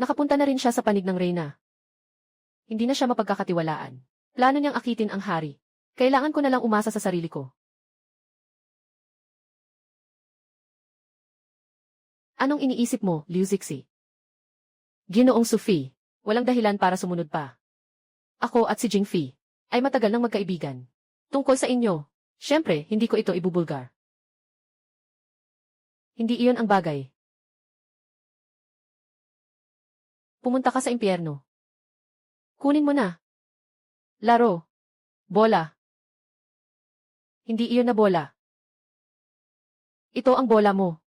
Nakapunta na rin siya sa panig ng Reyna. Hindi na siya mapagkakatiwalaan. Plano niyang akitin ang hari. Kailangan ko na lang umasa sa sarili ko. Anong iniisip mo, Liu Zixi? Ginoong Sufi, walang dahilan para sumunod pa. Ako at si Jingfi ay matagal nang magkaibigan. Tungkol sa inyo, syempre, hindi ko ito ibubulgar. Hindi iyon ang bagay. Pumunta ka sa impyerno. Kunin mo na. Laro. Bola. Hindi iyon na bola. Ito ang bola mo.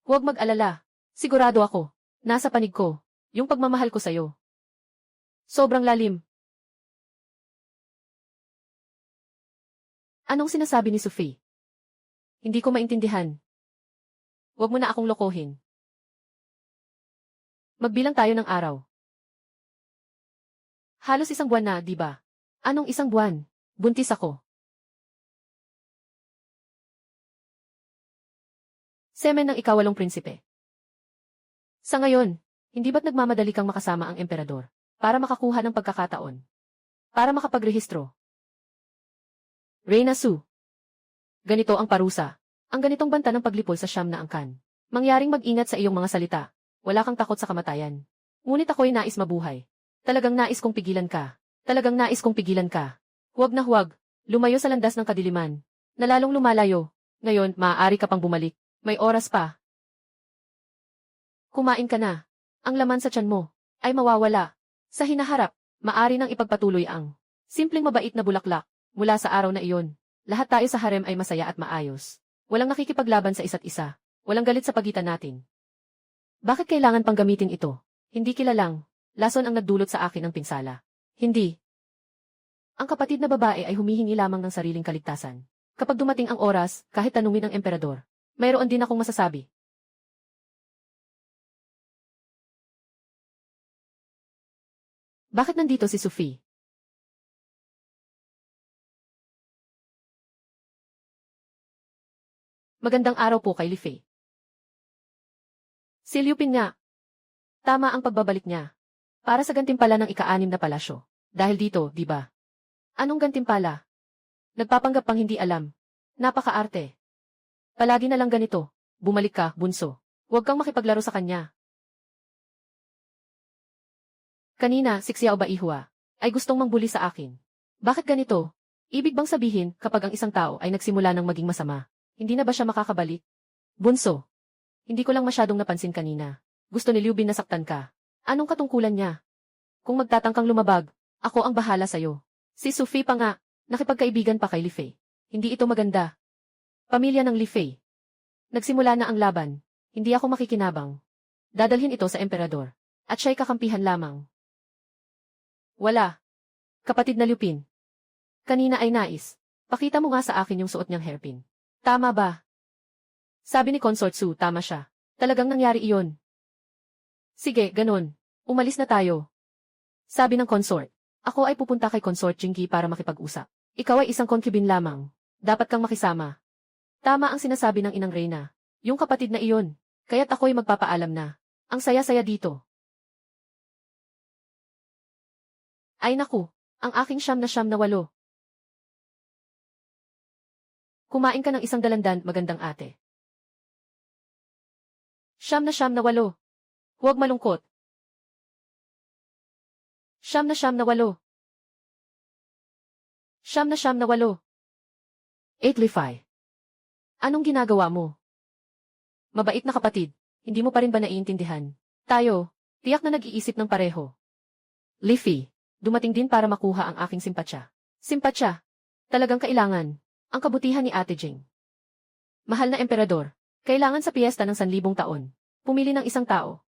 Huwag mag-alala. Sigurado ako. Nasa panig ko. Yung pagmamahal ko sa'yo. Sobrang lalim. Anong sinasabi ni Sophie? Hindi ko maintindihan. Huwag mo na akong lokohin. Magbilang tayo ng araw. Halos 1 buwan na, di ba? Anong 1 buwan? Buntis ako. Semen ng ika-8 prinsipe. Sa ngayon, hindi ba't nagmamadali kang makasama ang emperador para makakuha ng pagkakataon? Para makapagrehistro? Reyna Su. Ganito ang parusa. Ang ganitong banta ng paglipol sa siyam na angkan. Mangyaring mag-ingat sa iyong mga salita. Wala kang takot sa kamatayan. Ngunit ako'y nais mabuhay. Talagang nais kong pigilan ka. Talagang nais kong pigilan ka. Huwag na huwag. Lumayo sa landas ng kadiliman. Nalalong lumalayo. Ngayon, maaari ka pang bumalik. May oras pa. Kumain ka na. Ang laman sa tiyan mo ay mawawala. Sa hinaharap, maari nang ipagpatuloy ang simpleng mabait na bulaklak. Mula sa araw na iyon, lahat tayo sa harem ay masaya at maayos. Walang nakikipaglaban sa isa't isa. Walang galit sa pagitan natin. Bakit kailangan pang gamitin ito? Hindi kilalang. Lason ang nagdulot sa akin ng pinsala. Hindi. Ang kapatid na babae ay humihingi lamang ng sariling kaligtasan. Kapag dumating ang oras, kahit tanungin ang emperador, mayroon din akong masasabi. Bakit nandito si Sophie? Magandang araw po kay Li Fei. Si Liu Pin nga. Tama ang pagbabalik niya. Para sa gantimpala ng ika-6 na palasyo. Dahil dito, di ba? Anong gantimpala? Nagpapanggap pang hindi alam. Napakaarte. Palagi na lang ganito. Bumalik ka, bunso. Huwag kang makipaglaro sa kanya. Kanina, si Xiao Baihua ay gustong mangbuli sa akin. Bakit ganito? Ibig bang sabihin, kapag ang isang tao ay nagsimula ng maging masama, hindi na ba siya makakabalik? Bunso. Hindi ko lang masyadong napansin kanina. Gusto ni Liu Bin nasaktan ka. Anong katungkulan niya? Kung magtatangkang lumabag, ako ang bahala sa'yo. Si Sophie pa nga, nakipagkaibigan pa kay Li Fei. Hindi ito maganda. Pamilya ng Li Fei. Nagsimula na ang laban. Hindi ako makikinabang. Dadalhin ito sa emperador. At siya'y kakampihan lamang. Wala. Kapatid na Liu Pin. Kanina ay nais. Pakita mo nga sa akin yung suot niyang hairpin. Tama ba? Sabi ni Consort Su, tama siya. Talagang nangyari iyon. Sige, ganun. Umalis na tayo. Sabi ng consort. Ako ay pupunta kay Consort Jinggi para makipag-usap. Ikaw ay isang concubine lamang. Dapat kang makisama. Tama ang sinasabi ng inang Reyna. Yung kapatid na iyon. Kaya't ako'y magpapaalam na. Ang saya-saya dito. Ay naku, ang aking 9-8. Kumain ka ng 100 magandang ate. 9-8. Huwag malungkot. 9-8. 9-8. 8-5. Anong ginagawa mo? Mabait na kapatid, hindi mo pa rin ba naiintindihan? Tayo, tiyak na nag-iisip ng pareho. Liffy, dumating din para makuha ang aking simpatsya. Simpatsya? Talagang kailangan. Ang kabutihan ni Ate Jing. Mahal na emperador, kailangan sa piyesta ng 1,000 taon, pumili ng isang tao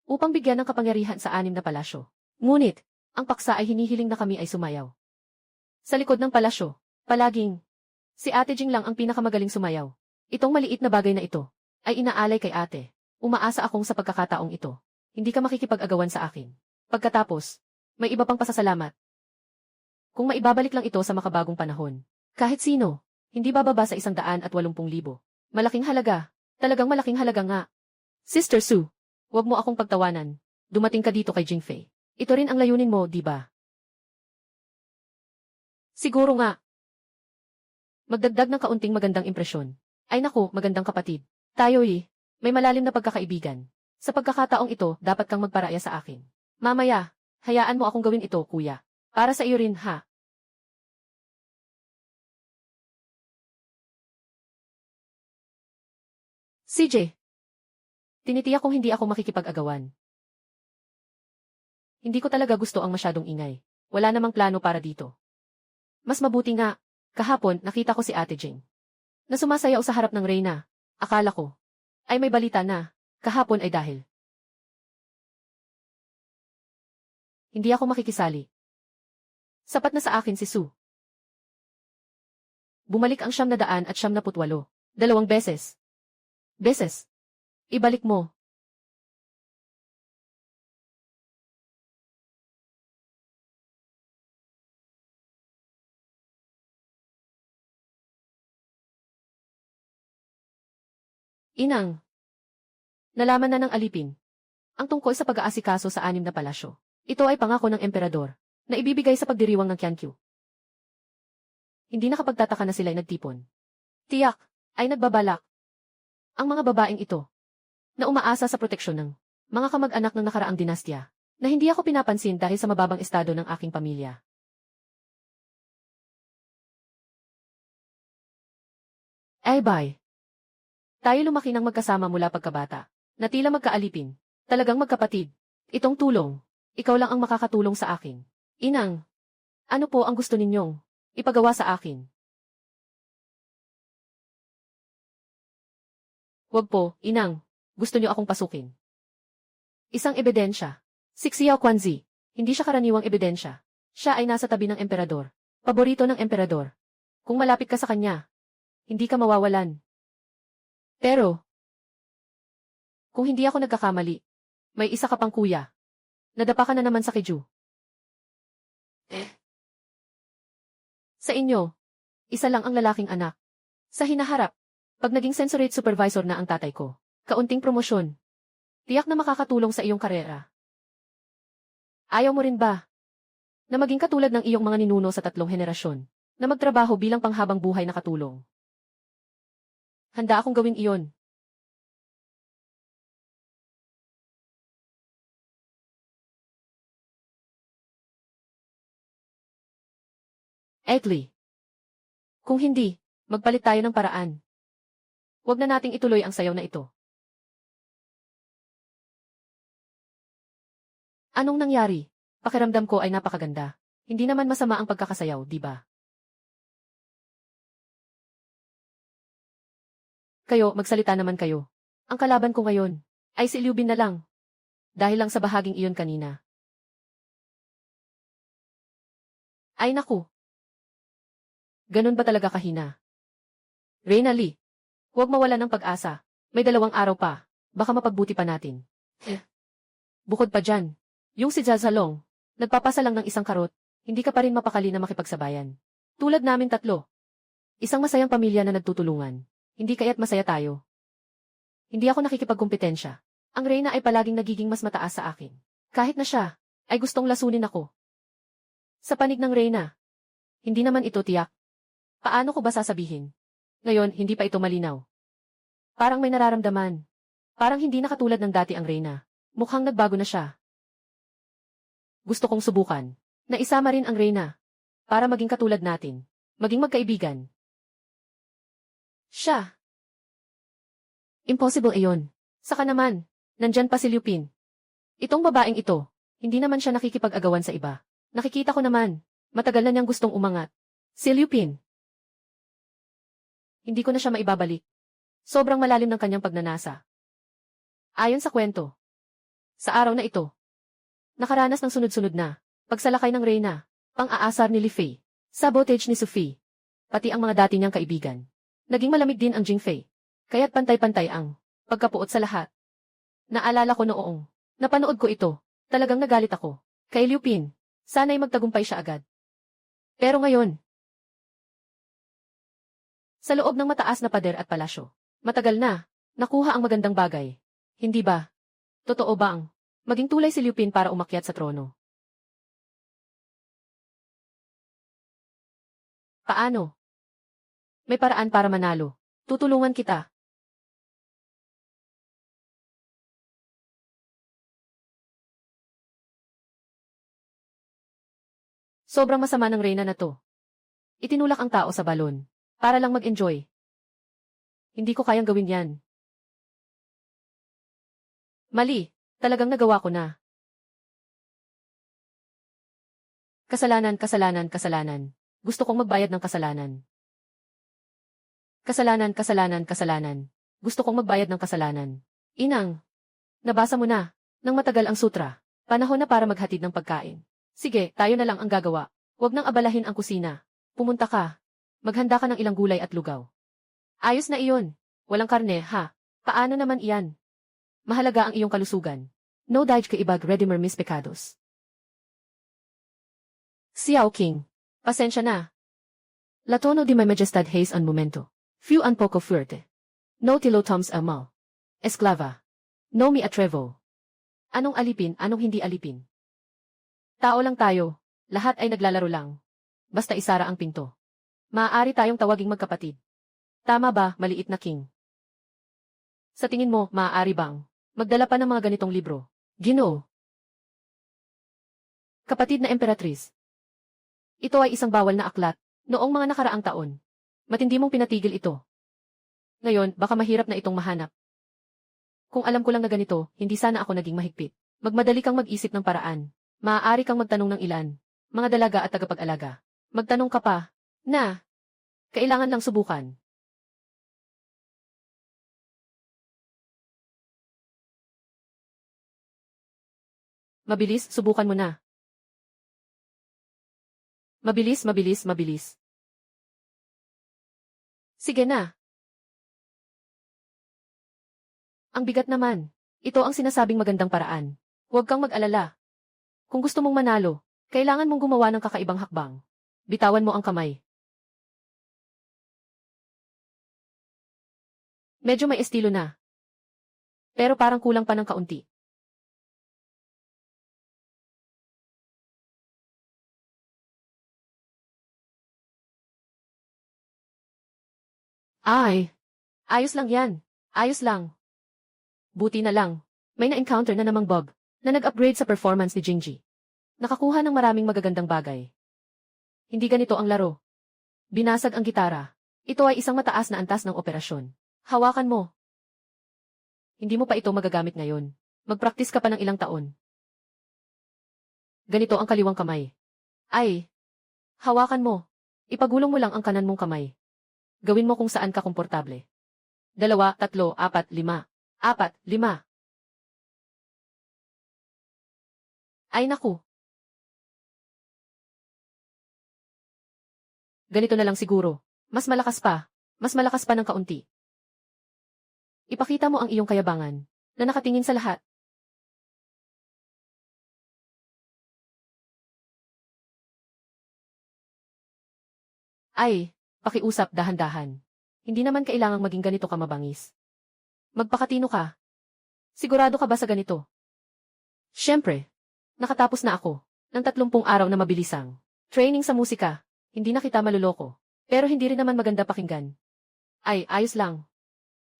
upang bigyan ng kapangyarihan sa 6 na palasyo. Ngunit, ang paksa ay hinihiling na kami ay sumayaw. Sa likod ng palasyo, palaging, si Ate Jing lang ang pinakamagaling sumayaw. Itong maliit na bagay na ito, ay inaalay kay ate. Umaasa akong sa pagkakataong ito, hindi ka makikipag-agawan sa akin. Pagkatapos, may iba pang pasasalamat. Kung maibabalik lang ito sa makabagong panahon, kahit sino, hindi bababa sa 180,000. Malaking halaga, talagang malaking halaga nga. Sister Su, huwag mo akong pagtawanan. Dumating ka dito kay Jingfei. Ito rin ang layunin mo, di ba? Siguro nga. Magdagdag ng kaunting magandang impresyon. Ay naku, magandang kapatid. Tayo'y may malalim na pagkakaibigan. Sa pagkakataong ito, dapat kang magparaya sa akin. Mamaya, hayaan mo akong gawin ito, kuya. Para sa iyo rin, ha? CJ. Tinitiyak kong hindi ako makikipag-agawan. Hindi ko talaga gusto ang masyadong ingay. Wala namang plano para dito. Mas mabuti nga, kahapon nakita ko si Ate Jing na sumasayaw sa harap ng Reyna. Akala ko, ay may balita na, kahapon ay dahil. Hindi ako makikisali. Sapat na sa akin si Su. Bumalik ang 998. 2 beses. Ibalik mo. Inang. Nalaman na ng alipin. Ang tungkol sa pag-aasikaso sa 6 na palasyo. Ito ay pangako ng emperador na ibibigay sa pagdiriwang ng Qiankyu. Hindi nakapagtataka na sila ay nagtipon. Tiyak, ay nagbabalak. Ang mga babaeng ito, na umaasa sa proteksyon ng mga kamag-anak ng nakaraang dinastya, na hindi ako pinapansin dahil sa mababang estado ng aking pamilya. Ay bye. Tayo lumaki ng magkasama mula pagkabata, na tila magkaalipin, talagang magkapatid. Itong tulong, ikaw lang ang makakatulong sa akin. Inang, ano po ang gusto ninyong ipagawa sa akin? Wag po, inang, gusto niyo akong pasukin. Isang ebidensya. Si Xiao Quanzi, hindi siya karaniwang ebidensya. Siya ay nasa tabi ng emperador. Paborito ng emperador. Kung malapit ka sa kanya, hindi ka mawawalan. Pero, kung hindi ako nagkakamali, may isa ka pang kuya. Nadapa ka na naman sa Keju. Sa inyo, isa lang ang lalaking anak. Sa hinaharap, pag naging sensorate supervisor na ang tatay ko, kaunting promosyon. Tiyak na makakatulong sa iyong karera. Ayaw mo rin ba na maging katulad ng iyong mga ninuno sa 3 henerasyon, na magtrabaho bilang panghabang buhay na katulong? Handa akong gawin iyon. Ekli. Kung hindi, magpalit tayo ng paraan. Huwag na nating ituloy ang sayaw na ito. Anong nangyari? Pakiramdam ko ay napakaganda. Hindi naman masama ang pagkakasayaw, di ba? Kayo, magsalita naman kayo. Ang kalaban ko ngayon ay si Liu Bin na lang. Dahil lang sa bahaging iyon kanina. Ay naku. Ganun ba talaga kahina? Reyna Li, huwag mawalan ng pag-asa. May 2 araw pa. Baka mapagbuti pa natin. Bukod pa dyan, yung si Jazalong, nagpapasa lang ng isang karot, hindi ka pa rin mapakali na makipagsabayan. Tulad namin 3. Isang masayang pamilya na nagtutulungan. Hindi kaya't masaya tayo. Hindi ako nakikipagkumpetensya. Ang Reyna ay palaging nagiging mas mataas sa akin. Kahit na siya, ay gustong lasunin ako. Sa panig ng Reyna, hindi naman ito tiyak. Paano ko ba sasabihin? Ngayon, hindi pa ito malinaw. Parang may nararamdaman. Parang hindi na katulad ng dati ang Reyna. Mukhang nagbago na siya. Gusto kong subukan na isama rin ang Reyna para maging katulad natin. Maging magkaibigan. Siya. Impossible iyon. Saka naman, nandyan pa si Liu Pin. Itong babaeng ito, hindi naman siya nakikipag-agawan sa iba. Nakikita ko naman, matagal na niyang gustong umangat. Si Liu Pin. Hindi ko na siya maibabalik. Sobrang malalim ng kanyang pagnanasa. Ayon sa kwento, sa araw na ito, Nakaranas ng sunod-sunod na pagsalakay ng Reyna, pang-aasar ni Li Fei, sabotage ni Sophie, pati ang mga dati niyang kaibigan. Naging malamig din ang Jingfei, kaya't pantay-pantay ang pagkapuot sa lahat. Naalala ko noong napanood ko ito, talagang nagalit ako. Kay Liu Pin, sana'y magtagumpay siya agad. Pero ngayon, sa loob ng mataas na pader at palasyo, matagal na, nakuha ang magandang bagay. Hindi ba? Totoo ba ang maging tulay si Liu Pin para umakyat sa trono? Paano? May paraan para manalo. Tutulungan kita. Sobrang masama ng Reyna na to. Itinulak ang tao sa balon. Para lang mag-enjoy. Hindi ko kayang gawin yan. Mali. Talagang nagawa ko na. Kasalanan, kasalanan, kasalanan. Gusto kong magbayad ng kasalanan. Kasalanan, kasalanan, kasalanan. Gusto kong magbayad ng kasalanan. Inang. Nabasa mo na. Nang matagal ang sutra. Panahon na para maghatid ng pagkain. Sige, tayo na lang ang gagawa. Huwag nang abalahin ang kusina. Pumunta ka. Maghanda ka ng ilang gulay at lugaw. Ayos na iyon. Walang karne, ha? Paano naman iyan? Mahalaga ang iyong kalusugan. No dahil ka ibag redimer mis pecados. Xiao King. Pasensya na. La tono di may majestad haze un momento. Few un poco fuerte. No tilo toms amal. Esclava. No mi atrevo. Anong alipin, anong hindi alipin? Tao lang tayo. Lahat ay naglalaro lang. Basta isara ang pinto. Maaari tayong tawaging magkapatid. Tama ba, maliit na king? Sa tingin mo, maaari bang magdala pa ng mga ganitong libro? Ginoo. Kapatid na emperatriz. Ito ay isang bawal na aklat, noong mga nakaraang taon. Matindi mong pinatigil ito. Ngayon, baka mahirap na itong mahanap. Kung alam ko lang na ganito, hindi sana ako naging mahigpit. Magmadali kang mag-isip ng paraan. Maaari kang magtanong ng ilan, mga dalaga at tagapag-alaga. Magtanong ka pa, na, kailangan lang subukan. Mabilis, subukan mo na. Mabilis, mabilis, mabilis. Sige na. Ang bigat naman. Ito ang sinasabing magandang paraan. Huwag kang mag-alala. Kung gusto mong manalo, kailangan mong gumawa ng kakaibang hakbang. Bitawan mo ang kamay. Medyo may estilo na. Pero parang kulang pa ng kaunti. Ay, ayos lang yan. Ayos lang. Buti na lang. May na-encounter na namang bug na nag-upgrade sa performance ni Jingji. Nakakuha ng maraming magagandang bagay. Hindi ganito ang laro. Binasag ang gitara. Ito ay isang mataas na antas ng operasyon. Hawakan mo. Hindi mo pa ito magagamit ngayon. Magpraktis ka pa ng ilang taon. Ganito ang kaliwang kamay. Ay, hawakan mo. Ipagulong mo lang ang kanan mong kamay. Gawin mo kung saan ka komportable. 2, 3, 4, 5. 4, 5. Ay naku. Ganito na lang siguro. Mas malakas pa. Mas malakas pa ng kaunti. Ipakita mo ang iyong kayabangan, na nakatingin sa lahat. Ay, pakiusap dahan-dahan. Hindi naman kailangang maging ganito ka mabangis. Magpakatino ka. Sigurado ka ba sa ganito? Siyempre. Nakatapos na ako ng 30 araw na mabilisang training sa musika. Hindi na kita maluloko. Pero hindi rin naman maganda pakinggan. Ay, ayos lang.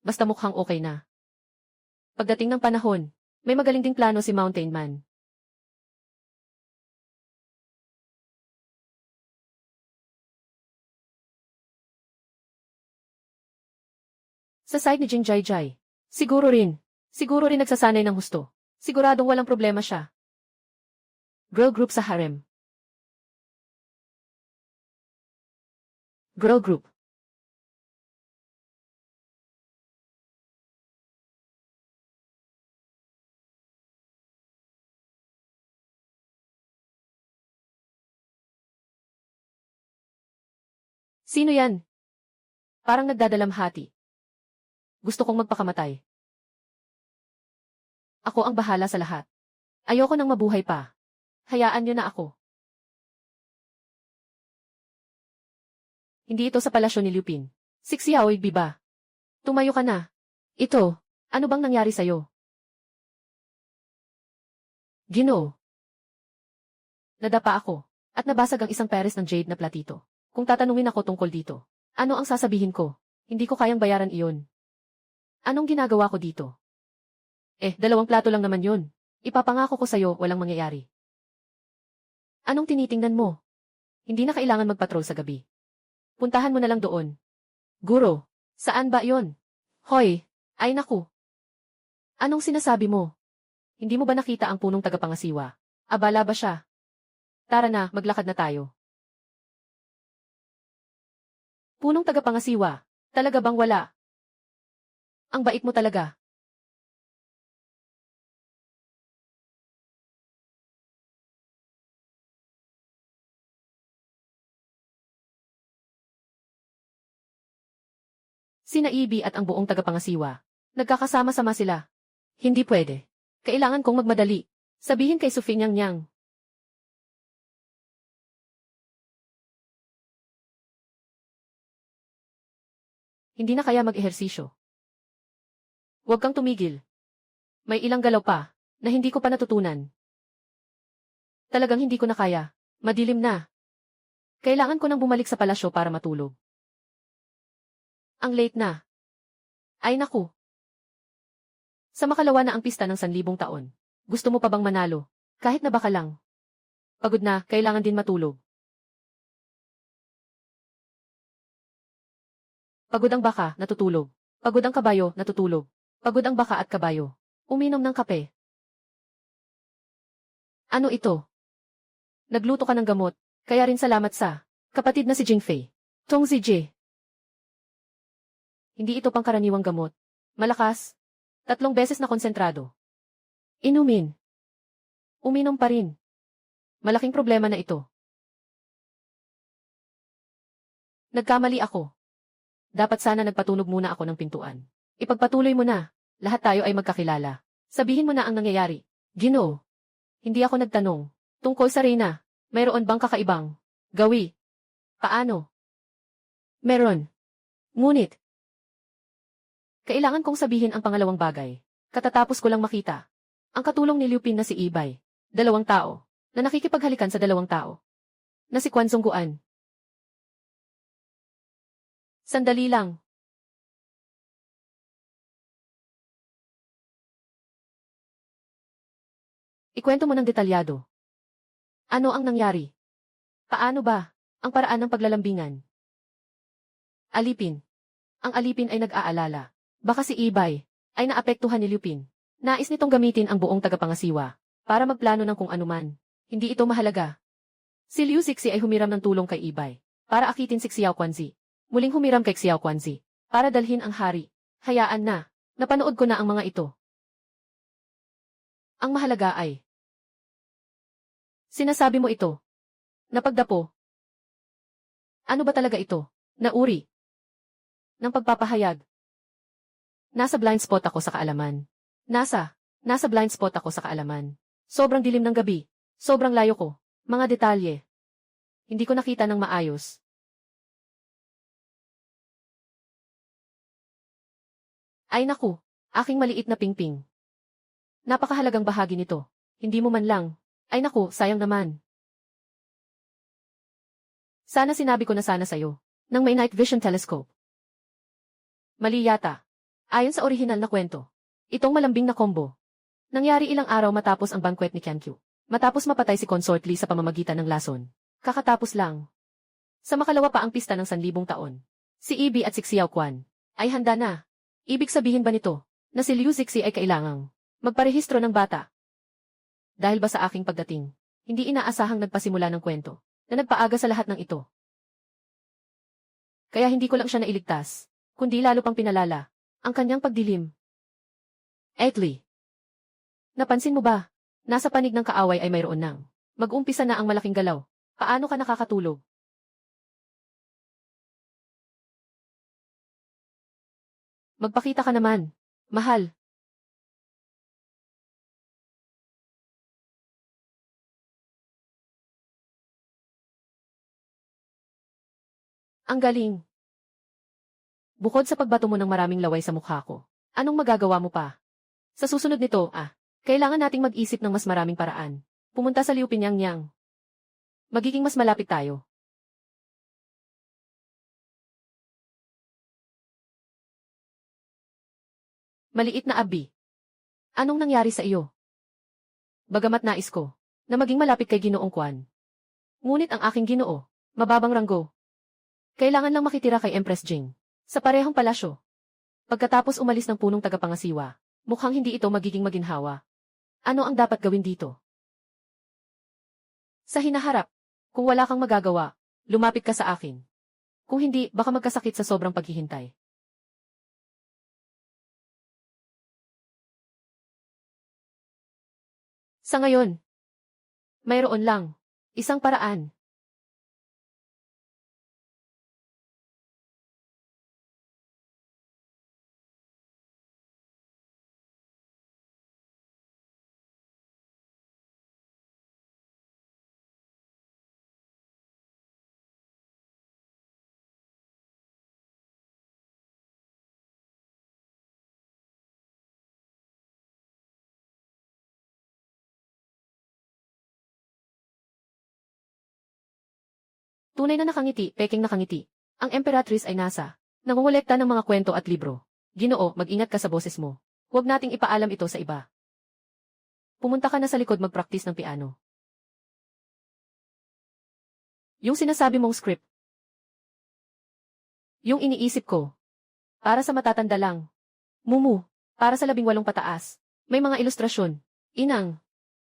Basta mukhang okay na. Pagdating ng panahon, may magaling ding plano si Mountain Man. Sa side ni Jing Jai Jai. Siguro rin. Siguro rin nagsasanay ng husto. Siguradong walang problema siya. Girl group sa harem. Girl group. Sino yan? Parang nagdadalamhati. Gusto kong magpakamatay. Ako ang bahala sa lahat. Ayoko nang mabuhay pa. Hayaan niyo na ako. Hindi ito sa palasyo ni Liu Pin. Sixiaoy Biba. Tumayo ka na. Ito, ano bang nangyari sa'yo? Ginoo. Nadapa ako, at nabasag ang isang peres ng jade na platito. Kung tatanungin ako tungkol dito, ano ang sasabihin ko? Hindi ko kayang bayaran iyon. Anong ginagawa ko dito? 2 plato lang naman yun. Ipapangako ko sa'yo walang mangyayari. Anong tinitingnan mo? Hindi na kailangan magpatrol sa gabi. Puntahan mo na lang doon. Guro, saan ba yon? Hoy, ay naku. Anong sinasabi mo? Hindi mo ba nakita ang punong tagapangasiwa? Abala ba siya? Tara na, maglakad na tayo. Punong tagapangasiwa, talaga bang wala? Ang bait mo talaga. Sina Ibi at ang buong tagapangasiwa. Nagkakasama-sama sila. Hindi pwede. Kailangan kong magmadali. Sabihin kay Sufi Nyang Nyang. Hindi na kaya mag-ehersisyo. Huwag kang tumigil. May ilang galaw pa, na hindi ko pa natutunan. Talagang hindi ko na kaya. Madilim na. Kailangan ko nang bumalik sa palasyo para matulog. Ang late na. Ay naku. Sa makalawa na ang pista ng 1,000 taon. Gusto mo pa bang manalo? Kahit na baka lang. Pagod na, kailangan din matulog. Pagod ang baka, natutulog. Pagod ang kabayo, natutulog. Pagod ang baka at kabayo. Uminom ng kape. Ano ito? Nagluto ka ng gamot, kaya rin salamat sa kapatid na si Jingfei. Tong Zijie. Hindi ito pangkaraniwang gamot. Malakas. 3 beses na konsentrado. Inumin. Uminom pa rin. Malaking problema na ito. Nagkamali ako. Dapat sana nagpatunog muna ako ng pintuan. Ipagpatuloy mo na. Lahat tayo ay magkakilala. Sabihin mo na ang nangyayari. Ginoo. Hindi ako nagtanong. Tungkol sa Reyna, mayroon bang kakaibang gawi? Paano? Meron. Ngunit, kailangan kong sabihin ang pangalawang bagay. Katatapos ko lang makita ang katulong ni Liu Pin na si Ibay. 2 tao na nakikipaghalikan sa 2 tao. Na si Quan Zongguan. Sandali lang. Ikwento mo ng detalyado. Ano ang nangyari? Paano ba ang paraan ng paglalambingan? Alipin. Ang alipin ay nag-aalala. Baka si Ibay ay naapektuhan ni Liu Pin. Nais nitong gamitin ang buong tagapangasiwa para magplano ng kung anuman. Hindi ito mahalaga. Si Liu Zixi ay humiram ng tulong kay Ibay para akitin si Xiao Quanzi. Muling humiram kay Xiao Quanzi para dalhin ang hari. Hayaan na. Napanood ko na ang mga ito. Ang mahalaga ay sinasabi mo ito. Napagdapo. Ano ba talaga ito? Nauri. Ng pagpapahayag. Nasa blind spot ako sa kaalaman. Nasa blind spot ako sa kaalaman. Sobrang dilim ng gabi. Sobrang layo ko. Mga detalye. Hindi ko nakita ng maayos. Ay naku, aking maliit na pingping. Napakahalagang bahagi nito. Hindi mo man lang. Ay naku, sayang naman. Sana sinabi ko na sana sa'yo. Nang may night vision telescope. Mali yata. Ayon sa orihinal na kwento. Itong malambing na combo. Nangyari ilang araw matapos ang banquet ni Qiankyu. Matapos mapatay si Consort Li sa pamamagitan ng lason. Kakatapos lang. Sa makalawa pa ang pista ng 1,000 taon. Si Ibi at si Xiao Quan ay handa na. Ibig sabihin ba nito na si Liu Zixi ay kailangang magparehistro ng bata? Dahil ba sa aking pagdating, hindi inaasahang nagpasimula ng kwento na nagpaaga sa lahat ng ito. Kaya hindi ko lang siya nailigtas, kundi lalo pang pinalala ang kanyang pagdilim. Etli. Napansin mo ba? Nasa panig ng kaaway ay mayroon nang mag-umpisa na ang malaking galaw. Paano ka nakakatulog? Magpakita ka naman. Mahal. Ang galing. Bukod sa pagbato mo ng maraming laway sa mukha ko, anong magagawa mo pa? Sa susunod nito, kailangan nating mag-isip ng mas maraming paraan. Pumunta sa Liu Pinyang-nyang. Magiging mas malapit tayo. Maliit na Abi. Anong nangyari sa iyo? Bagamat nais ko na maging malapit kay Ginoong Kwan. Ngunit ang aking Ginoo, mababang ranggo. Kailangan lang makitira kay Empress Jing sa parehong palasyo. Pagkatapos umalis ng punong tagapangasiwa, mukhang hindi ito magiging maginhawa. Ano ang dapat gawin dito? Sa hinaharap, kung wala kang magagawa, lumapit ka sa akin. Kung hindi, baka magkasakit sa sobrang paghihintay. Sa ngayon, mayroon lang isang paraan. Tunay na nakangiti, peking nakangiti. Ang Emperatrice ay nasa nangongolekta ng mga kwento at libro. Ginoo, mag-ingat ka sa boses mo. Huwag nating ipaalam ito sa iba. Pumunta ka na sa likod mag-practice ng piano. Yung sinasabi mong script. Yung iniisip ko. Para sa matatanda lang. Mumu, para sa 18 pataas. May mga ilustrasyon. Inang,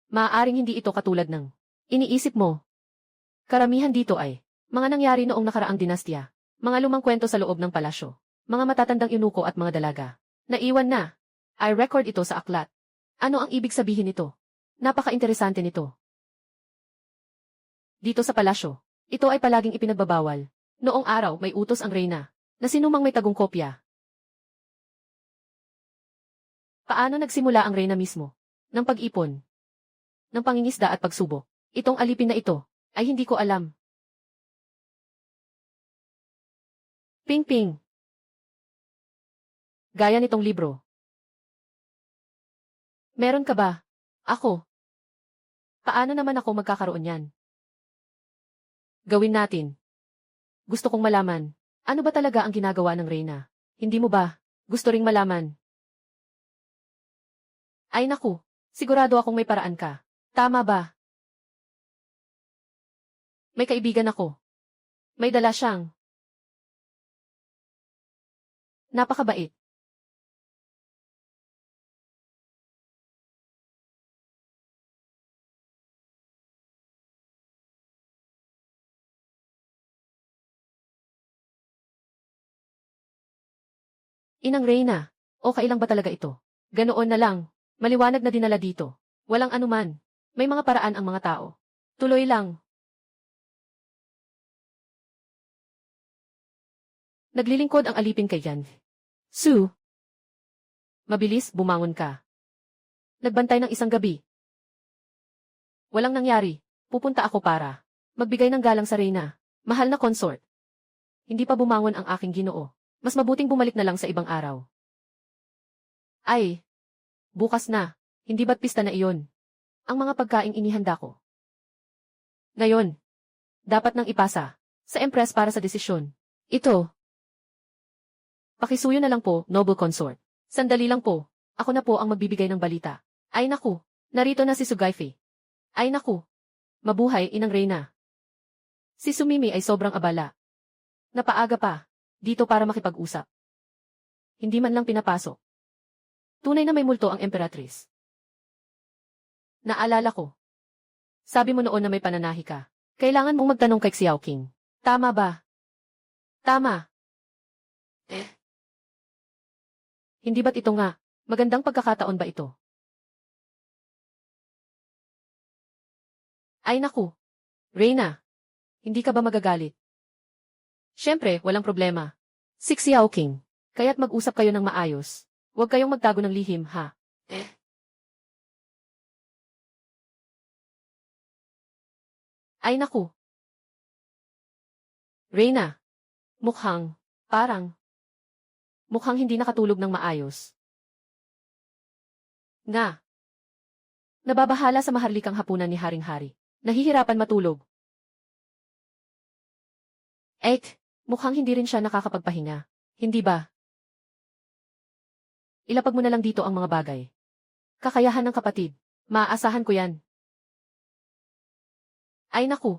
maaaring hindi ito katulad ng iniisip mo. Karamihan dito ay mga nangyari noong nakaraang dinastya, mga lumang kwento sa loob ng palasyo, mga matatandang inuko at mga dalaga. Naiwan na. I record ito sa aklat. Ano ang ibig sabihin nito? Napaka-interesante nito. Dito sa palasyo, ito ay palaging ipinagbabawal. Noong araw may utos ang reyna, na sinumang may tagong kopya. Paano nagsimula ang reyna mismo? Ng pag-ipon, ng pangingisda at pagsubok. Itong alipin na ito, ay hindi ko alam. Ping-ping. Gaya nitong libro. Meron ka ba? Ako. Paano naman ako magkakaroon yan? Gawin natin. Gusto kong malaman. Ano ba talaga ang ginagawa ng reyna? Hindi mo ba gusto ring malaman? Ay naku, sigurado akong may paraan ka. Tama ba? May kaibigan ako. May dala siyang napakabait. Inang reyna, o kailang ba talaga ito? Ganoon na lang, maliwanag na dinala dito. Walang anuman. May mga paraan ang mga tao. Tuloy lang. Naglilingkod ang alipin kay Yan. Sue. Mabilis, bumangon ka. Nagbantay ng isang gabi. Walang nangyari. Pupunta ako para magbigay ng galang sa reyna. Mahal na consort. Hindi pa bumangon ang aking Ginoo. Mas mabuting bumalik na lang sa ibang araw. Ay, bukas na. Hindi ba't pista na iyon? Ang mga pagkaing inihanda ko. Ngayon, dapat nang ipasa sa Empress para sa desisyon. Ito. Pakisuyo na lang po, noble consort. Sandali lang po. Ako na po ang magbibigay ng balita. Ay naku, narito na si Sugaife. Ay naku, mabuhay inang reyna. Si Sumimi ay sobrang abala. Napaaga pa, dito para makipag-usap. Hindi man lang pinapasok. Tunay na may multo ang Emperatrice. Naalala ko. Sabi mo noon na may pananahi ka. Kailangan mong magtanong kay Xiao King. Tama ba? Tama. Hindi ba't ito nga? Magandang pagkakataon ba ito? Ay naku. Reyna. Hindi ka ba magagalit? Siyempre, walang problema. Si Xiao King. Kaya't mag-usap kayo ng maayos. Huwag kayong magtago ng lihim, ha? Ay naku. Reyna. Mukhang hindi nakatulog ng maayos. Nga. Nababahala sa maharlikang hapunan ni Haring-Hari. Nahihirapan matulog. Mukhang hindi rin siya nakakapagpahinga. Hindi ba? Ilapag mo na lang dito ang mga bagay. Kakayahan ng kapatid. Maaasahan ko yan. Ay naku.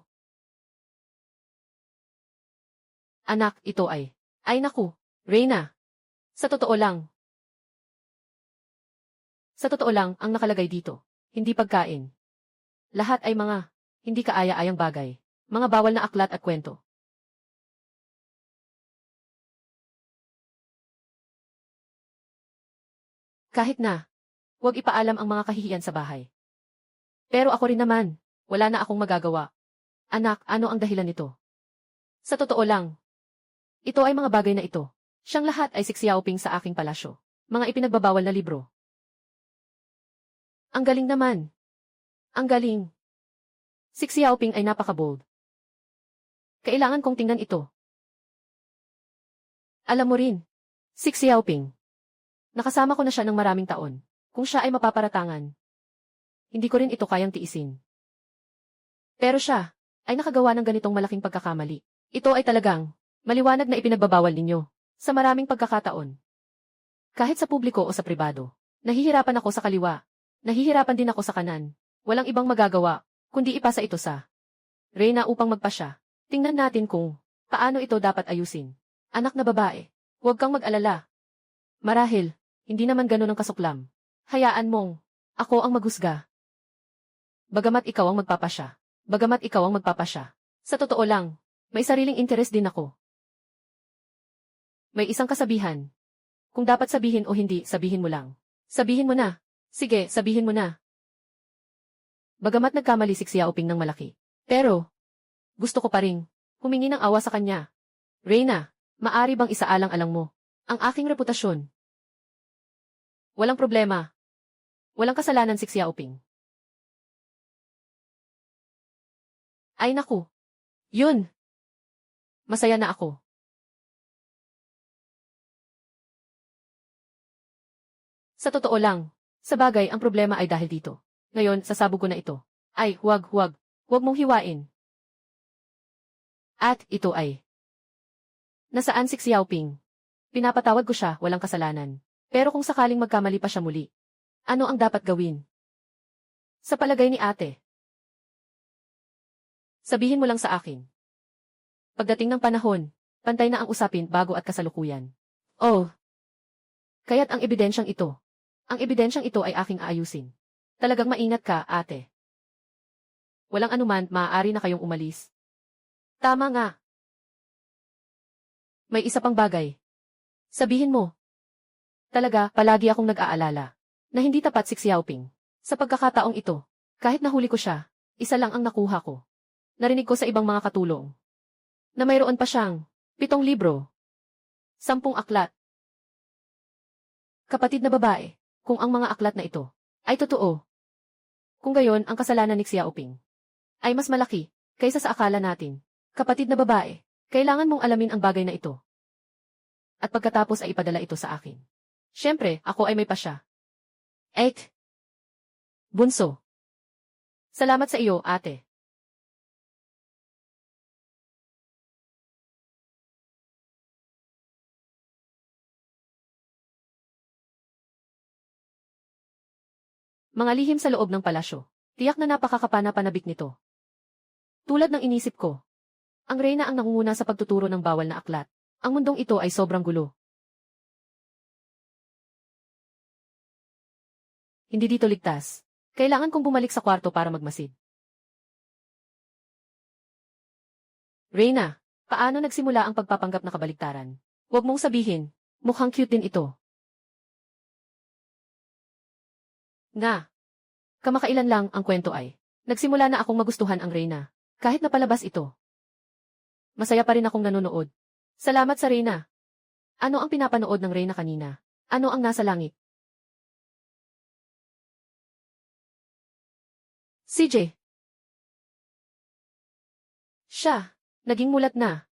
Anak, ito ay. Ay naku, Reyna. Sa totoo lang, ang nakalagay dito. Hindi pagkain. Lahat ay mga, hindi kaaya-ayang bagay. Mga bawal na aklat at kwento. Kahit na, huwag ipaalam ang mga kahihiyan sa bahay. Pero ako rin naman, wala na akong magagawa. Anak, ano ang dahilan nito? Sa totoo lang, ito ay mga bagay na ito. Siyang lahat ay siksiyawping sa aking palasyo. Mga ipinagbabawal na libro. Ang galing naman. Ang galing. Siksiyawping ay napaka-bold. Kailangan kong tingnan ito. Alam mo rin, Siksiyawping. Nakasama ko na siya ng maraming taon. Kung siya ay mapaparatangan, hindi ko rin ito kayang tiisin. Pero siya ay nakagawa ng ganitong malaking pagkakamali. Ito ay talagang maliwanag na ipinagbabawal ninyo. Sa maraming pagkakataon. Kahit sa publiko o sa pribado. Nahihirapan ako sa kaliwa. Nahihirapan din ako sa kanan. Walang ibang magagawa, kundi ipasa ito sa Reyna upang magpasya. Tingnan natin kung paano ito dapat ayusin. Anak na babae, huwag kang mag-alala. Marahil, hindi naman ganun ang kasuklam. Hayaan mong, ako ang maghusga. Bagamat ikaw ang magpapasya. Sa totoo lang, may sariling interes din ako. May isang kasabihan. Kung dapat sabihin o hindi, sabihin mo lang. Sabihin mo na. Sige, sabihin mo na. Bagamat nagkamali si Xiaoping ng malaki. Pero, gusto ko pa ring humingi ng awa sa kanya. Reyna, maari bang isaalang-alang mo ang aking reputasyon? Walang problema. Walang kasalanan si Xiaoping. Ay naku. Yun. Masaya na ako. Sa totoo lang, sa bagay ang problema ay dahil dito. Ngayon, sasabog ko na ito. Ay, huwag mong hiwain. At ito ay. Nasaan si Xiaoping? Pinapatawad ko siya, walang kasalanan. Pero kung sakaling magkamali pa siya muli, ano ang dapat gawin? Sa palagay ni ate. Sabihin mo lang sa akin. Pagdating ng panahon, pantay na ang usapin bago at kasalukuyan. Oh. Kaya't ang ebidensyang ito. Ang ebidensyang ito ay aking aayusin. Talagang maingat ka, ate. Walang anuman, maaari na kayong umalis. Tama nga. May isa pang bagay. Sabihin mo. Talaga, palagi akong nag-aalala na hindi tapat si Xiaoping. Sa pagkakataong ito, kahit nahuli ko siya, isa lang ang nakuha ko. Narinig ko sa ibang mga katulong na mayroon pa siyang 7 libro, 10 aklat. Kapatid na babae, kung ang mga aklat na ito ay totoo. Kung gayon ang kasalanan ni Xiaoping ay mas malaki kaysa sa akala natin. Kapatid na babae, kailangan mong alamin ang bagay na ito. At pagkatapos ay ipadala ito sa akin. Siyempre, ako ay may pasya. Bunso. Salamat sa iyo, ate. Mga lihim sa loob ng palasyo. Tiyak na napakakapana-panabik nito. Tulad ng inisip ko. Ang Reyna ang nangunguna sa pagtuturo ng bawal na aklat. Ang mundong ito ay sobrang gulo. Hindi dito ligtas. Kailangan kong bumalik sa kwarto para magmasid. Reyna, paano nagsimula ang pagpapanggap na kabaligtaran? Huwag mong sabihin, mukhang cute din ito. Nga. Kamakailan lang ang kwento ay. Nagsimula na akong magustuhan ang Reyna. Kahit napalabas ito. Masaya pa rin akong nanonood. Salamat sa Reyna. Ano ang pinapanood ng Reyna kanina? Ano ang nasa langit? CJ. Siya. Naging mulat na.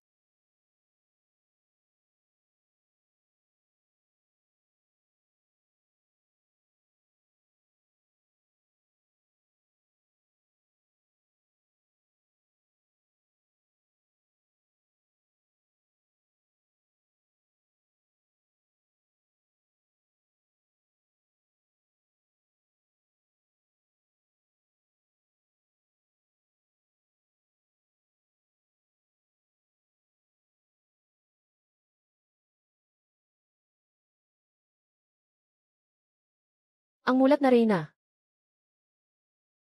Ang mulat na Reyna.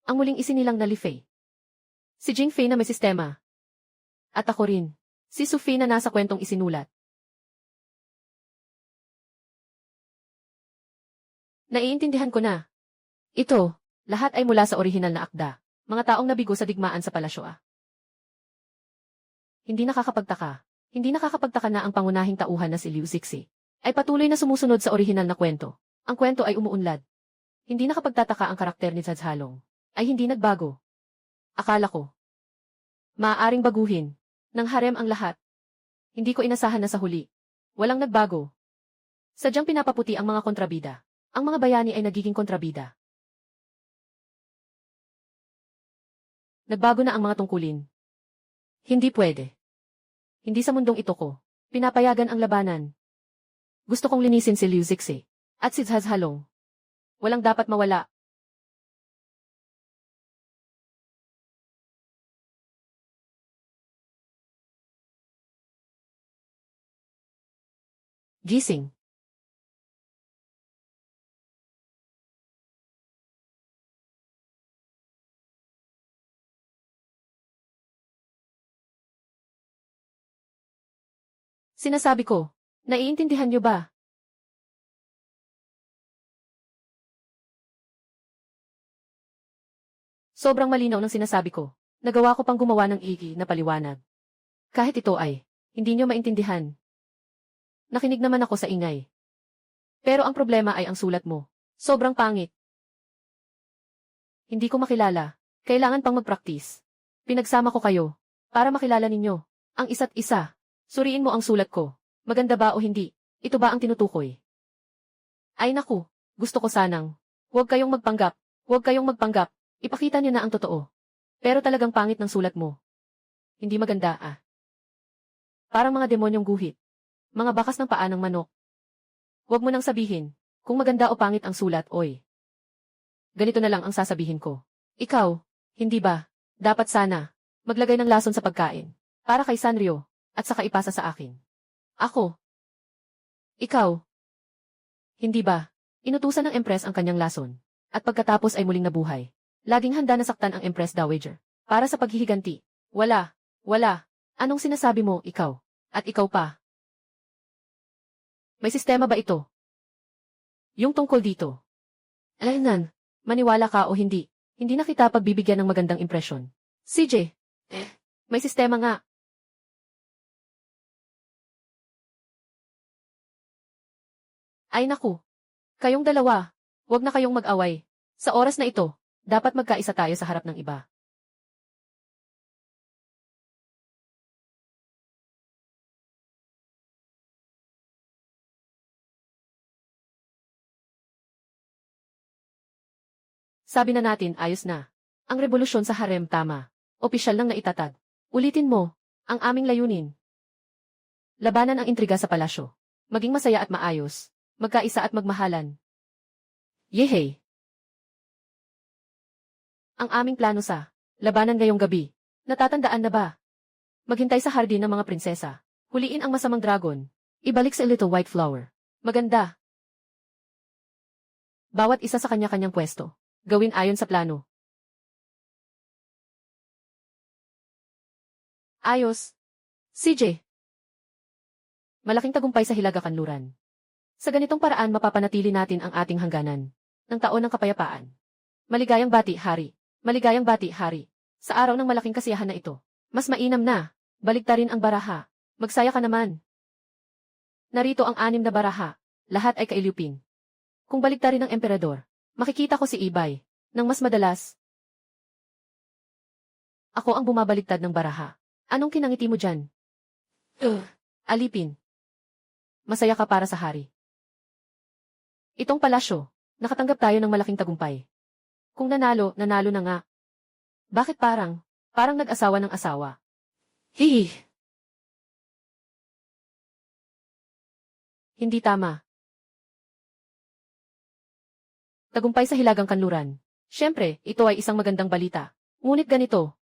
Ang muling isinilang na Li Fei. Si Jing Fei na may sistema. At ako rin. Si Su Fei na nasa kwentong isinulat. Naiintindihan ko na. Ito, lahat ay mula sa orihinal na akda. Mga taong nabigo sa digmaan sa palasyo. Hindi nakakapagtaka. Hindi nakakapagtaka na ang pangunahing tauhan na si Liu Zixi ay patuloy na sumusunod sa orihinal na kwento. Ang kwento ay umuunlad. Hindi nakapagtataka ang karakter ni Zhazhalong ay hindi nagbago. Akala ko, maaaring baguhin ng harem ang lahat. Hindi ko inasahan na sa huli. Walang nagbago. Sadyang pinapaputi ang mga kontrabida. Ang mga bayani ay nagiging kontrabida. Nagbago na ang mga tungkulin. Hindi pwede. Hindi sa mundong ito ko. Pinapayagan ang labanan. Gusto kong linisin si Liu Zixi at si Zhazhalong. Walang dapat mawala. Gising. Sinasabi ko, naiintindihan niyo ba? Sobrang malinaw ng sinasabi ko. Nagawa ko pang gumawa ng igi na paliwanag. Kahit ito ay, hindi niyo maintindihan. Nakinig naman ako sa ingay. Pero ang problema ay ang sulat mo. Sobrang pangit. Hindi ko makilala. Kailangan pang mag-practice. Pinagsama ko kayo para makilala ninyo ang isa't isa. Suriin mo ang sulat ko. Maganda ba o hindi? Ito ba ang tinutukoy? Ay naku, gusto ko sanang. Huwag kayong magpanggap. Huwag kayong magpanggap. Ipakita niyo na ang totoo. Pero talagang pangit ng sulat mo. Hindi maganda Parang mga demonyong guhit. Mga bakas ng paa ng manok. Huwag mo nang sabihin kung maganda o pangit ang sulat, oy. Ganito na lang ang sasabihin ko. Ikaw, hindi ba? Dapat sana maglagay ng lason sa pagkain para kay Sanrio at saka ipasa sa akin. Ako. Ikaw. Hindi ba? Inutusan ng Empress ang kanyang lason at pagkatapos ay muling nabuhay. Laging handa na saktan ang Empress Dowager para sa paghihiganti. Wala. Anong sinasabi mo, ikaw? At ikaw pa? May sistema ba ito? Yung tungkol dito. Alaynan, maniwala ka o hindi, hindi na kita pagbibigyan ng magandang impresyon. CJ, may sistema nga. Ay naku. Kayong dalawa, huwag na kayong mag-away. Sa oras na ito, dapat magkaisa tayo sa harap ng iba. Sabi na natin ayos na. Ang revolusyon sa harem tama. Opisyal nang naitatag. Ulitin mo, ang aming layunin. Labanan ang intriga sa palasyo. Maging masaya at maayos. Magkaisa at magmahalan. Yehey! Ang aming plano sa labanan ngayong gabi. Natatandaan na ba? Maghintay sa hardin ng mga prinsesa. Huliin ang masamang dragon. Ibalik sa Little White Flower. Maganda. Bawat isa sa kanya-kanyang pwesto. Gawin ayon sa plano. Ayos. CJ. Malaking tagumpay sa Hilaga Kanluran. Sa ganitong paraan mapapanatili natin ang ating hangganan ng taon ng kapayapaan. Maligayang bati, Hari. Maligayang bati, Hari. Sa araw ng malaking kasiyahan na ito, mas mainam na, baligtarin ang baraha. Magsaya ka naman. Narito ang 6 na baraha. Lahat ay kailupin. Kung baliktarin ng emperador, makikita ko si Ibay. Nang mas madalas, ako ang bumabaliktad ng baraha. Anong kinangiti mo dyan? Alipin. Masaya ka para sa hari. Itong palasyo, nakatanggap tayo ng malaking tagumpay. Kung nanalo, nanalo na nga. Bakit parang nag-asawa ng asawa? Hihi. Hindi tama. Tagumpay sa Hilagang Kanluran. Siyempre, ito ay isang magandang balita. Ngunit ganito.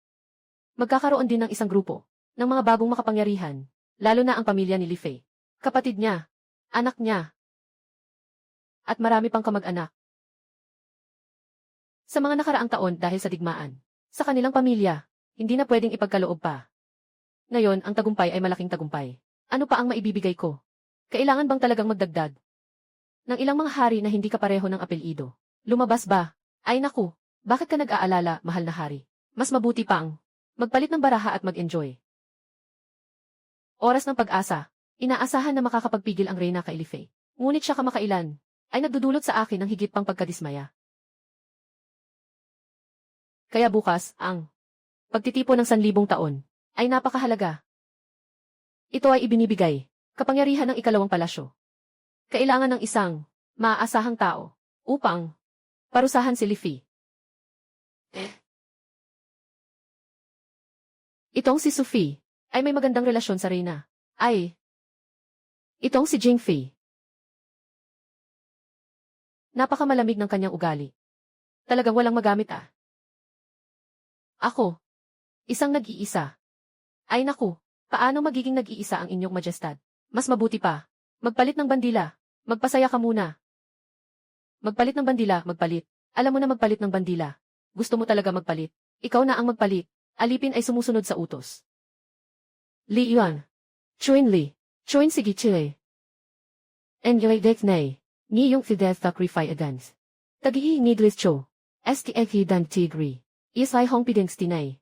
Magkakaroon din ng isang grupo ng mga bagong makapangyarihan, lalo na ang pamilya ni Li Fei. Kapatid niya, anak niya, at marami pang kamag-anak. Sa mga nakaraang taon dahil sa digmaan, sa kanilang pamilya, hindi na pwedeng ipagkaloob pa. Ngayon, ang tagumpay ay malaking tagumpay. Ano pa ang maibibigay ko? Kailangan bang talagang magdagdag ng ilang mga hari na hindi kapareho ng apelyido? Lumabas ba? Ay naku, bakit ka nag-aalala, mahal na hari? Mas mabuti pang magpalit ng baraha at mag-enjoy. Oras ng pag-asa. Inaasahan na makakapagpigil ang reyna kay Li Fei. Ngunit siya kamakailan ay nagdudulot sa akin ng higit pang pagkadismaya. Kaya bukas, ang pagtitipon ng 1,000 taon ay napakahalaga. Ito ay ibinibigay, kapangyarihan ng ikalawang palasyo. Kailangan ng isang maaasahang tao upang parusahan si Li Fei. Itong si Sophie ay may magandang relasyon sa reyna. Itong si Jing Fei. Napakamalamig ng kanyang ugali. Talagang walang magamit ah. Ako, isang nag-iisa. Ay naku, paano magiging nag-iisa ang inyong majestad? Mas mabuti pa. Magpalit ng bandila. Magpasaya ka muna. Magpalit ng bandila, magpalit. Alam mo na magpalit ng bandila. Gusto mo talaga magpalit. Ikaw na ang magpalit. Alipin ay sumusunod sa utos. Li Yuan. Chuin Li. Chuin sige chile. Enjoy det nay. Ni yung fidel sacrifice against. Tagihi nidlis cho. STFE dan tigri. Isay hong pidings tinay.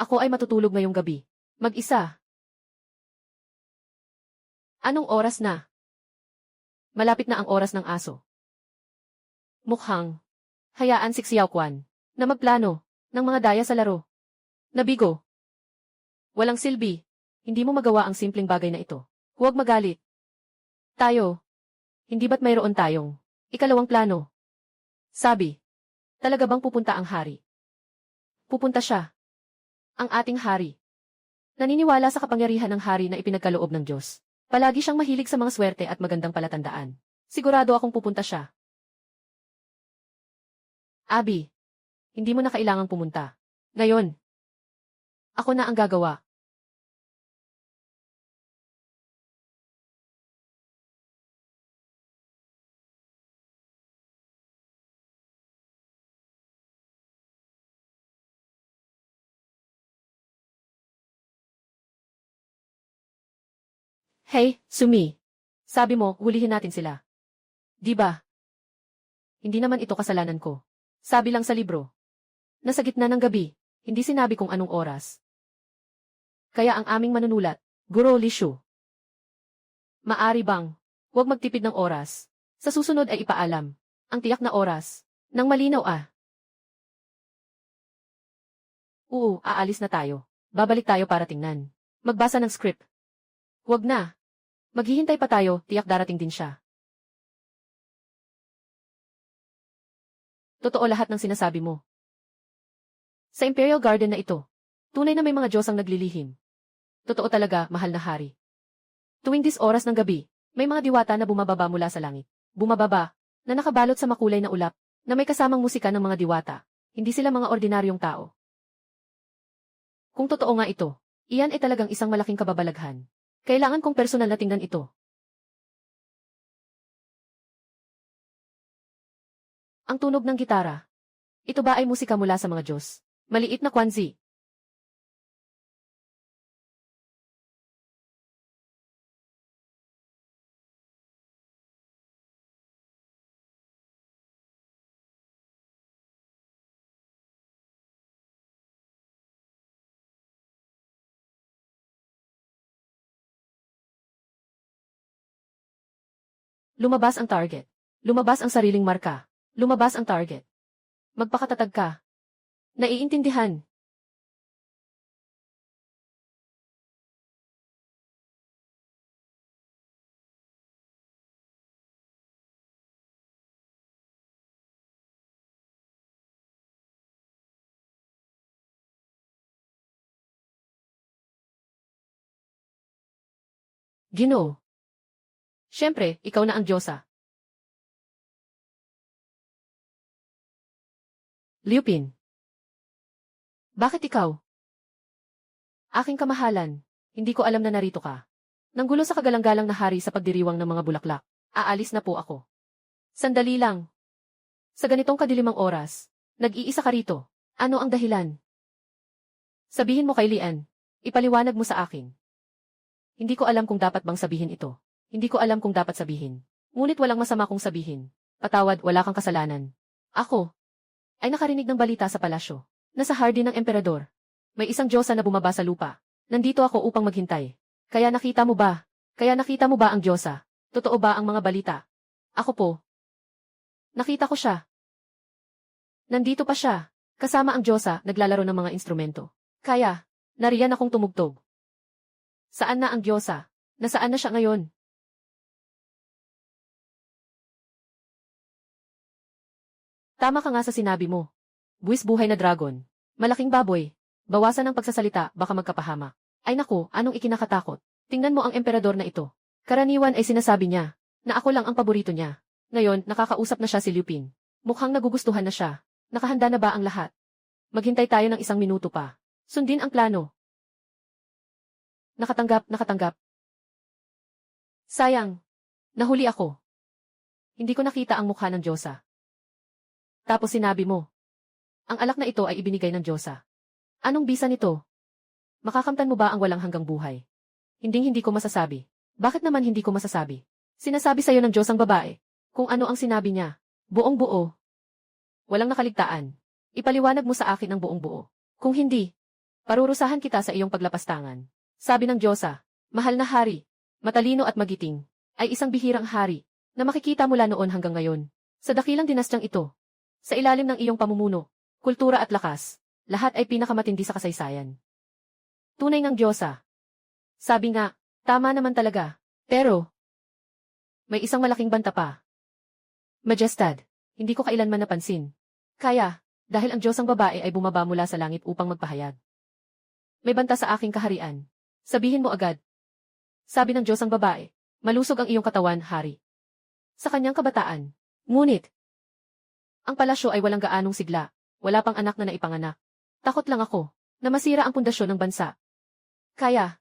Ako ay matutulog ngayong gabi. Mag-isa. Anong oras na? Malapit na ang oras ng aso. Mukhang. Hayaan si Xiao Quan na magplano ng mga daya sa laro. Nabigo. Walang silbi. Hindi mo magawa ang simpleng bagay na ito. Huwag magalit. Tayo. Hindi ba't mayroon tayong ikalawang plano? Sabi. Talaga bang pupunta ang hari? Pupunta siya. Ang ating hari. Naniniwala sa kapangyarihan ng hari na ipinagkaloob ng Diyos. Palagi siyang mahilig sa mga swerte at magandang palatandaan. Sigurado akong pupunta siya. Abi. Hindi mo na kailangang pumunta. Ngayon. Ako na ang gagawa. Hey, Sumi. Sabi mo, hulihin natin sila. Di ba? Hindi naman ito kasalanan ko. Sabi lang sa libro. Nasa gitna ng gabi, hindi sinabi kung anong oras. Kaya ang aming manunulat, Guro Li Shu. Maari bang, huwag magtipid ng oras. Sa susunod ay ipaalam. Ang tiyak na oras. Nang malinaw ah. Oo, aalis na tayo. Babalik tayo para tingnan. Magbasa ng script. Huwag na. Maghihintay pa tayo, tiyak darating din siya. Totoo lahat ng sinasabi mo. Sa Imperial Garden na ito, tunay na may mga Diyos ang naglilihim. Totoo talaga, mahal na hari. Tuwing oras ng gabi, may mga diwata na bumababa mula sa langit. Bumababa, na nakabalot sa makulay na ulap, na may kasamang musika ng mga diwata. Hindi sila mga ordinaryong tao. Kung totoo nga ito, iyan ay talagang isang malaking kababalaghan. Kailangan kong personal na tingnan ito. Ang tunog ng gitara. Ito ba ay musika mula sa mga Diyos? Maliit na kwanzi. Lumabas ang target. Lumabas ang sariling marka. Lumabas ang target. Magpakatatag ka. Naiintindihan. Ginoo. Siyempre, ikaw na ang Diyosa. Liu Pin. Bakit ikaw? Aking kamahalan, hindi ko alam na narito ka. Nanggulo sa kagalang-galang na hari sa pagdiriwang ng mga bulaklak. Aalis na po ako. Sandali lang. Sa ganitong kadilimang oras, nag-iisa ka rito. Ano ang dahilan? Sabihin mo kay Lian. Ipaliwanag mo sa akin. Hindi ko alam kung dapat bang sabihin ito. Hindi ko alam kung dapat sabihin. Ngunit walang masama kong sabihin. Patawad, wala kang kasalanan. Ako ay nakarinig ng balita sa palasyo. Nasa hardin ng emperador. May isang Diyosa na bumaba sa lupa. Nandito ako upang maghintay. Kaya nakita mo ba? Kaya nakita mo ba ang Diyosa? Totoo ba ang mga balita? Ako po. Nakita ko siya. Nandito pa siya. Kasama ang Diyosa, naglalaro ng mga instrumento. Kaya, nariyan akong tumugtog. Saan na ang Diyosa? Nasaan na siya ngayon? Tama ka nga sa sinabi mo. Buwis buhay na dragon. Malaking baboy. Bawasan ng pagsasalita, baka magkapahama. Ay naku, anong ikinakatakot? Tingnan mo ang emperador na ito. Karaniwan ay sinasabi niya, na ako lang ang paborito niya. Ngayon, nakakausap na siya si Liu Pin. Mukhang nagugustuhan na siya. Nakahanda na ba ang lahat? Maghintay tayo ng 1 minuto pa. Sundin ang plano. Nakatanggap. Sayang. Nahuli ako. Hindi ko nakita ang mukha ng Diyosa. Tapos sinabi mo, ang alak na ito ay ibinigay ng Diyosa. Anong bisa nito? Makakamtan mo ba ang walang hanggang buhay? Hindi ko masasabi. Bakit naman hindi ko masasabi? Sinasabi sa'yo ng Diyos ang babae. Kung ano ang sinabi niya. Buong buo. Walang nakaligtaan. Ipaliwanag mo sa akin ang buong buo. Kung hindi, parurusahan kita sa iyong paglapastangan. Sabi ng Diyosa, mahal na hari, matalino at magiting, ay isang bihirang hari, na makikita mula noon hanggang ngayon. Sa dakilang dinastyang ito, sa ilalim ng iyong pamumuno, kultura at lakas, lahat ay pinakamatindi sa kasaysayan. Tunay ng Diyosa. Sabi nga, tama naman talaga. Pero, may isang malaking banta pa. Majestad, hindi ko kailanman napansin. Kaya, dahil ang Diyos ang babae ay bumaba mula sa langit upang magpahayag. May banta sa aking kaharian. Sabihin mo agad. Sabi ng Diyos ang babae, malusog ang iyong katawan, hari. Sa kanyang kabataan. Ngunit, ang palasyo ay walang gaanong sigla, wala pang anak na naipanganak. Takot lang ako, na masira ang pundasyon ng bansa. Kaya,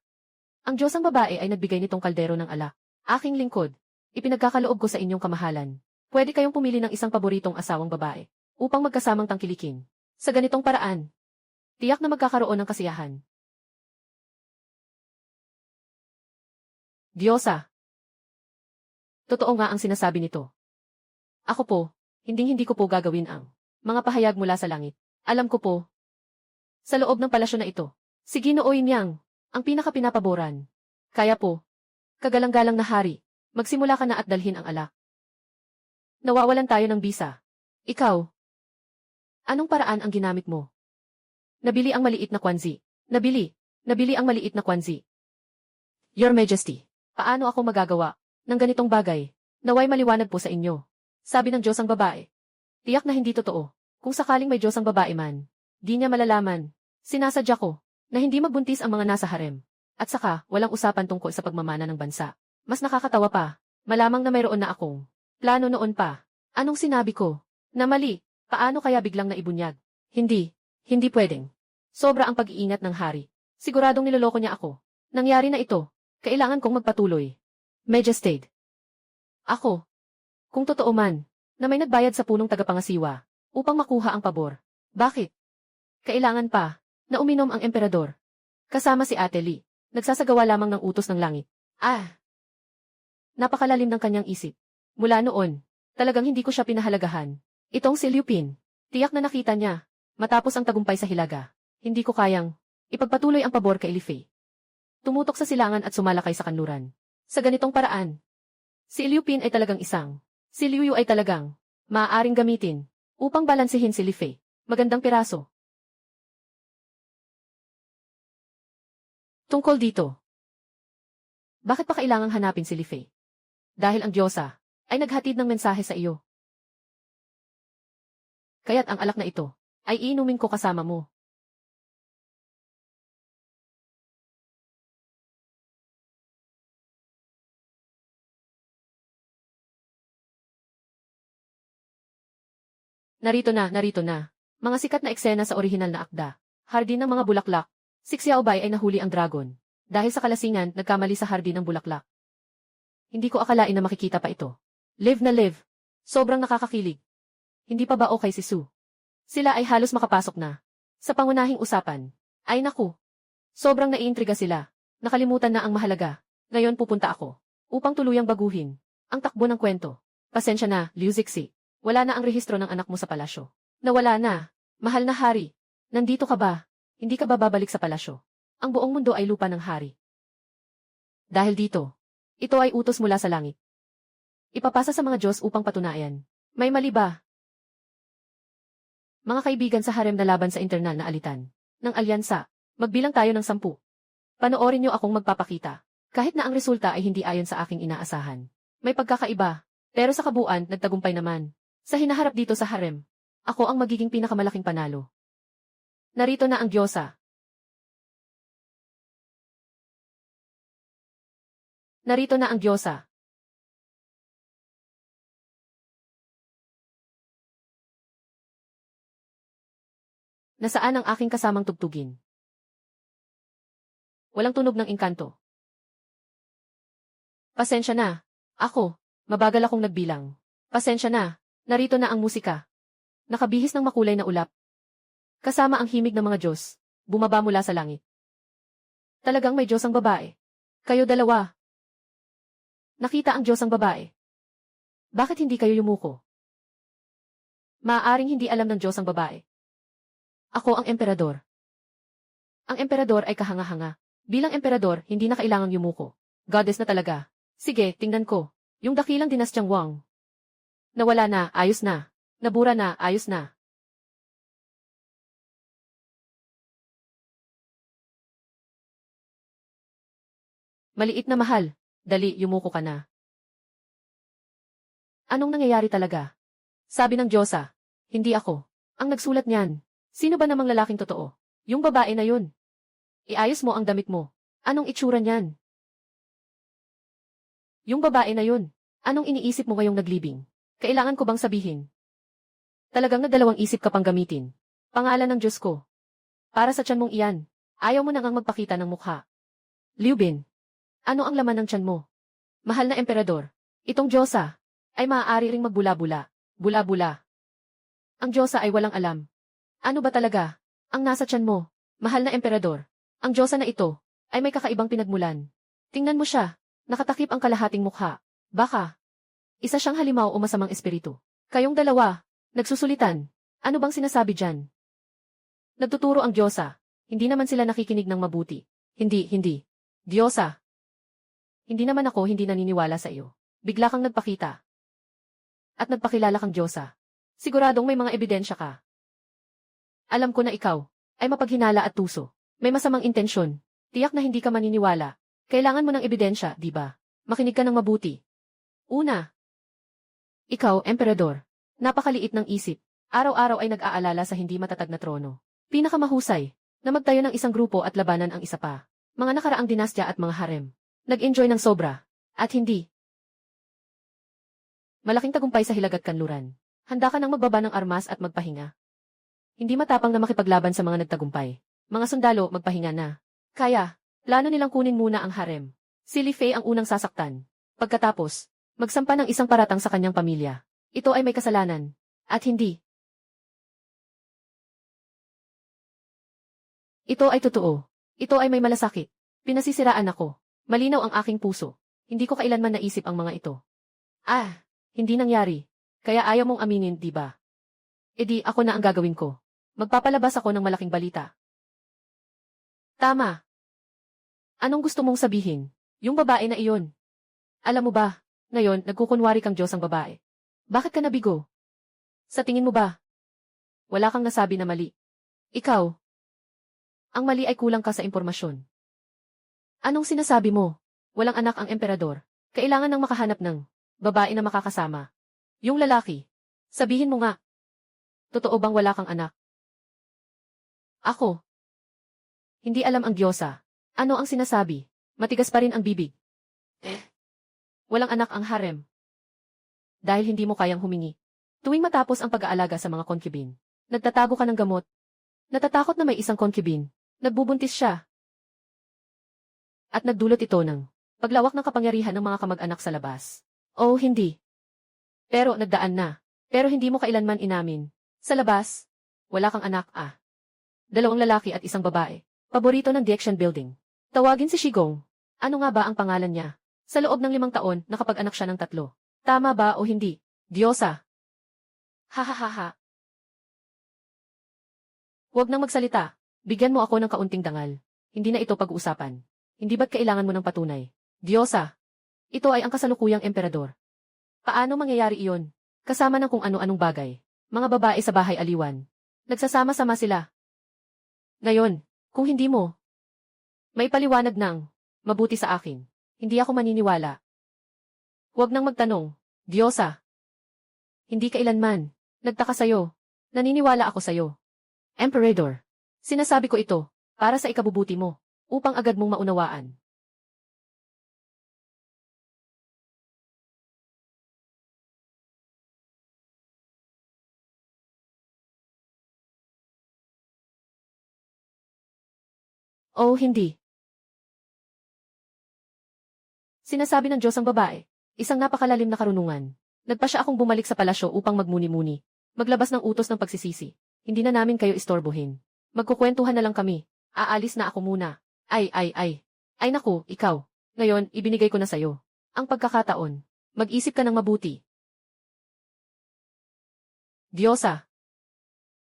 ang Diyos ang babae ay nagbigay nitong kaldero ng alak. Aking lingkod, ipinagkakaloob ko sa inyong kamahalan. Pwede kayong pumili ng isang paboritong asawang babae, upang magkasamang tangkilikin. Sa ganitong paraan, tiyak na magkakaroon ng kasiyahan. Diyosa. Totoo nga ang sinasabi nito. Ako po, hindi ko po gagawin ang mga pahayag mula sa langit. Alam ko po. Sa loob ng palasyo na ito, si Ginoo Yang, ang pinakapinapaboran. Kaya po, kagalang-galang na hari, magsimula ka na at dalhin ang alak. Nawawalan tayo ng bisa. Ikaw, anong paraan ang ginamit mo? Nabili ang maliit na kwanzi. Nabili ang maliit na kwanzi. Your Majesty, paano ako magagawa ng ganitong bagay? Naway maliwanag po sa inyo. Sabi ng Diyos ang babae. Tiyak na hindi totoo. Kung sakaling may Diyos ang babae man, di niya malalaman. Sinasadya ko na hindi magbuntis ang mga nasa harem. At saka, walang usapan tungkol sa pagmamana ng bansa. Mas nakakatawa pa, malamang na mayroon na akong plano noon pa. Anong sinabi ko? Na mali. Paano kaya biglang naibunyag? Hindi pwedeng. Sobra ang pag-iingat ng hari. Siguradong niloloko niya ako. Nangyari na ito. Kailangan kong magpatuloy. Majesty. Ako. Kung totoo man, na may nagbayad sa punong tagapangasiwa, upang makuha ang pabor. Bakit? Kailangan pa, na uminom ang emperador. Kasama si Ate Li, nagsasagawa lamang ng utos ng langit. Napakalalim ng kanyang isip. Mula noon, talagang hindi ko siya pinahalagahan. Itong si Liu Pin, tiyak na nakita niya, matapos ang tagumpay sa Hilaga. Hindi ko kayang ipagpatuloy ang pabor kay Li Fei. Tumutok sa silangan at sumalakay sa kanluran. Sa ganitong paraan, Si Liu Pin ay talagang isang. Si Liu Yu ay talagang maaaring gamitin upang balansehin si Li Fei. Magandang piraso. Tungkol dito. Bakit pa kailangang hanapin si Li Fei? Dahil ang Diyosa ay naghatid ng mensahe sa iyo. Kaya't ang alak na ito ay iinumin ko kasama mo. Narito na. Mga sikat na eksena sa orihinal na akda. Hardin ng mga bulaklak. Si Xiaobei ay nahuli ang dragon. Dahil sa kalasingan, nagkamali sa hardin ng bulaklak. Hindi ko akalain na makikita pa ito. Live na live. Sobrang nakakakilig. Hindi pa ba okay si Su? Sila ay halos makapasok na. Sa pangunahing usapan. Ay naku. Sobrang naiintriga sila. Nakalimutan na ang mahalaga. Ngayon pupunta ako. Upang tuluyang baguhin ang takbo ng kwento. Pasensya na, Liu Zixi. Wala na ang rehistro ng anak mo sa palasyo. Nawala na. Mahal na hari. Nandito ka ba? Hindi ka ba babalik sa palasyo? Ang buong mundo ay lupa ng hari. Dahil dito, ito ay utos mula sa langit. Ipapasa sa mga Diyos upang patunayan. May mali ba? Mga kaibigan sa harem na laban sa internal na alitan ng alyansa, magbilang tayo ng 10. Panoorin niyo akong magpapakita. Kahit na ang resulta ay hindi ayon sa aking inaasahan. May pagkakaiba, pero sa kabuuan, nagtagumpay naman. Sa hinaharap dito sa harem, ako ang magiging pinakamalaking panalo. Narito na ang Diyosa. Narito na ang Diyosa. Nasaan ang aking kasamang tugtugin? Walang tunog ng engkanto. Pasensya na. Ako, mabagal akong nagbilang. Pasensya na. Narito na ang musika. Nakabihis ng makulay na ulap. Kasama ang himig ng mga Diyos, bumaba mula sa langit. Talagang may Diyos ang babae. Kayo dalawa. Nakita ang Diyos ang babae. Bakit hindi kayo yumuko? Maaaring hindi alam ng Diyos ang babae. Ako ang emperador. Ang emperador ay kahanga-hanga. Bilang emperador, hindi na kailangang yumuko. Goddess na talaga. Sige, tingnan ko. Yung dakilang dinastyang Wang. Nawala na, ayos na. Nabura na, ayos na. Maliit na mahal. Dali, yumuko ka na. Anong nangyayari talaga? Sabi ng Diyosa. Hindi ako. Ang nagsulat niyan. Sino ba namang lalaking totoo? Yung babae na yun. Iayos mo ang damit mo. Anong itsura niyan? Yung babae na yun. Anong iniisip mo ngayong naglibing? Kailangan ko bang sabihin? Talagang nagdalawang isip ka pang gamitin. Pangalan ng Diyos ko. Para sa tiyan mong iyan, ayaw mo nang magpakita ng mukha. Liu Bin, ano ang laman ng tiyan mo? Mahal na emperador, itong Diyosa ay maaari ring magbula-bula. Bula-bula. Ang Diyosa ay walang alam. Ano ba talaga ang nasa tiyan mo? Mahal na emperador, ang Diyosa na ito ay may kakaibang pinagmulan. Tingnan mo siya, nakatakip ang kalahating mukha. Baka isa siyang halimaw o masamang espiritu. Kayong dalawa, nagsusulitan. Ano bang sinasabi dyan? Nagtuturo ang Diyosa. Hindi naman sila nakikinig ng mabuti. Hindi. Diyosa. Hindi naman ako hindi naniniwala sa iyo. Bigla kang nagpakita. At nagpakilala kang Diyosa. Siguradong may mga ebidensya ka. Alam ko na ikaw ay mapaghinala at tuso. May masamang intensyon. Tiyak na hindi ka maniniwala. Kailangan mo ng ebidensya, di ba? Makinig ka ng mabuti. Una. Ikaw, emperador. Napakaliit ng isip. Araw-araw ay nag-aalala sa hindi matatag na trono. Pinakamahusay na magtayo ng isang grupo at labanan ang isa pa. Mga nakaraang dinastya at mga harem. Nag-enjoy ng sobra. At hindi. Malaking tagumpay sa hilag at kanluran. Handa ka nang magbaba ng armas at magpahinga. Hindi matapang na makipaglaban sa mga nagtagumpay. Mga sundalo, magpahinga na. Kaya, plano nilang kunin muna ang harem. Si Li Fei ang unang sasaktan. Pagkatapos, magsampa ng isang paratang sa kanyang pamilya. Ito ay may kasalanan. At hindi. Ito ay totoo. Ito ay may malasakit. Pinasisiraan ako. Malinaw ang aking puso. Hindi ko kailanman naisip ang mga ito. Hindi nangyari. Kaya ayaw mong aminin, di ba? E di, ako na ang gagawin ko. Magpapalabas ako ng malaking balita. Tama. Anong gusto mong sabihin? Yung babae na iyon. Alam mo ba, Ngayon, nagkukunwari kang Diyos ang babae. Bakit ka nabigo? Sa tingin mo ba? Wala kang nasabi na mali. Ikaw. Ang mali ay kulang ka sa impormasyon. Anong sinasabi mo? Walang anak ang emperador. Kailangan nang makahanap ng babae na makakasama. Yung lalaki. Sabihin mo nga. Totoo bang wala kang anak? Ako. Hindi alam ang Diyosa. Ano ang sinasabi? Matigas pa rin ang bibig. Walang anak ang harem. Dahil hindi mo kayang humingi. Tuwing matapos ang pag-aalaga sa mga concubine, nagtatago ka ng gamot. Natatakot na may isang concubine. Nagbubuntis siya. At nagdulot ito ng paglawak ng kapangyarihan ng mga kamag-anak sa labas. Oh, hindi. Pero nagdaan na. Pero hindi mo kailanman inamin. Sa labas, wala kang anak Dalawang lalaki at isang babae. Paborito ng Diaction Building. Tawagin si Shigong. Ano nga ba ang pangalan niya? Sa loob ng 5 taon, nakapag-anak siya ng 3. Tama ba o hindi? Diyosa. Hahaha. Huwag nang magsalita. Bigyan mo ako ng kaunting dangal. Hindi na ito pag-uusapan. Hindi ba't kailangan mo ng patunay? Diyosa. Ito ay ang kasalukuyang emperador. Paano mangyayari iyon? Kasama ng kung ano-anong bagay. Mga babae sa bahay aliwan. Nagsasama-sama sila. Ngayon, kung hindi mo, may paliwanag ng mabuti sa akin. Hindi ako maniniwala. Huwag nang magtanong, Diyosa. Hindi kailanman. Nagtaka sa'yo. Naniniwala ako sa'yo. Emperador. Sinasabi ko ito, para sa ikabubuti mo, upang agad mong maunawaan. Oh, hindi. Sinasabi ng Diyos ang babae, isang napakalalim na karunungan. Nagpa siya akong bumalik sa palasyo upang magmuni-muni. Maglabas ng utos ng pagsisisi. Hindi na namin kayo istorbohin. Magkukwentuhan na lang kami. Aalis na ako muna. Ay. Ay naku, ikaw. Ngayon, ibinigay ko na sa'yo. Ang pagkakataon. Mag-isip ka ng mabuti. Diyosa.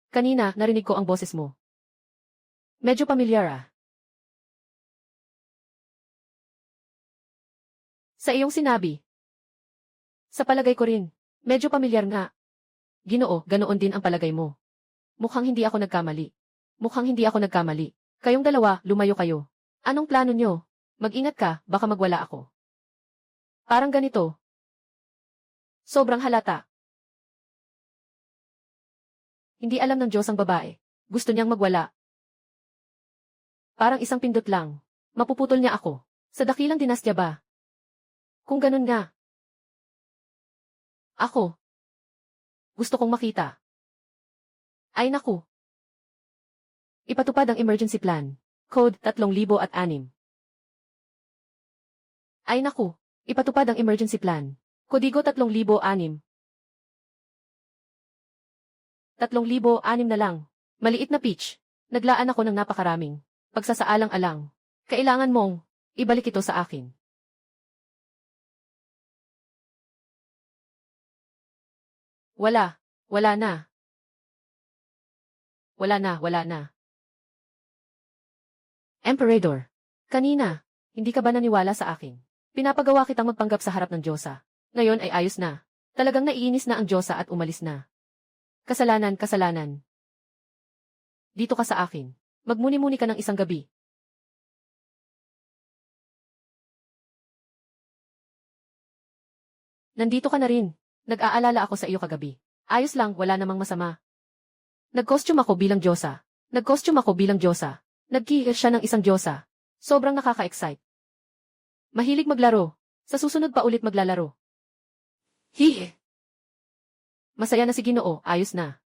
Kanina, narinig ko ang boses mo. Medyo pamilyar Sa iyong sinabi. Sa palagay ko rin. Medyo pamilyar nga. Ginoo, ganoon din ang palagay mo. Mukhang hindi ako nagkamali. Kayong dalawa, lumayo kayo. Anong plano nyo? Mag-ingat ka, baka magwala ako. Parang ganito. Sobrang halata. Hindi alam ng Diyos ang babae. Gusto niyang magwala. Parang isang pindot lang. Mapuputol niya ako. Sa dakilang dinastya ba? Kung ganun nga. Ako. Gusto kong makita. Ay naku. Ipatupad ang emergency plan. Code 3006. Ay naku. Ipatupad ang emergency plan. Kodigo 3006. 3006 na lang. Maliit na pitch. Naglaan ako ng napakaraming pagsasaalang-alang. Kailangan mong ibalik ito sa akin. Wala na. Wala na. Emperador. Kanina, hindi ka ba naniwala sa akin? Pinapagawa kitang magpanggap sa harap ng Diyosa. Ngayon ay ayos na. Talagang naiinis na ang Diyosa at umalis na. Kasalanan. Dito ka sa akin. Magmuni-muni ka ng isang gabi. Nandito ka na rin. Nag-aalala ako sa iyo kagabi. Ayos lang, wala namang masama. Nag-costume ako bilang Diyosa. Nag-gear siya ng isang Diyosa. Sobrang nakaka-excite. Mahilig maglaro. Sa susunod pa ulit maglalaro. Hihi. Masaya na si Ginoo, ayos na.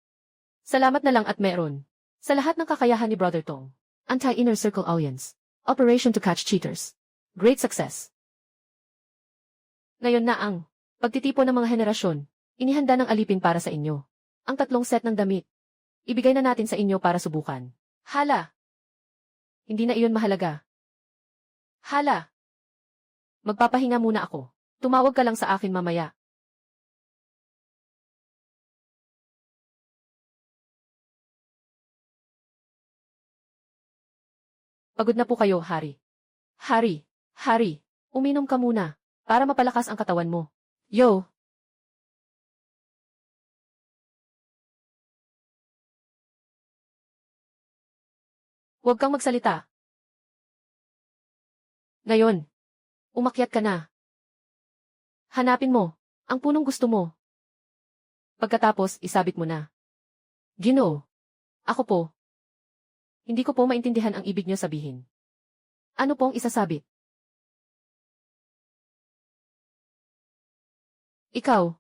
Salamat na lang at meron. Sa lahat ng kakayahan ni Brother Tong. Anti-Inner Circle Alliance. Operation to catch cheaters. Great success. Ngayon na ang pagtitipon ng mga henerasyon. Inihanda ng alipin para sa inyo. Ang 3 set ng damit. Ibigay na natin sa inyo para subukan. Hala. Hindi na iyon mahalaga. Hala. Magpapahinga muna ako. Tumawag ka lang sa akin mamaya. Pagod na po kayo, Hari. Hari, uminom ka muna, para mapalakas ang katawan mo. Yo, huwag kang magsalita. Ngayon, umakyat ka na. Hanapin mo ang punong gusto mo. Pagkatapos, isabit mo na. Ginoo. Ako po. Hindi ko po maintindihan ang ibig niyo sabihin. Ano pong isasabit? Ikaw.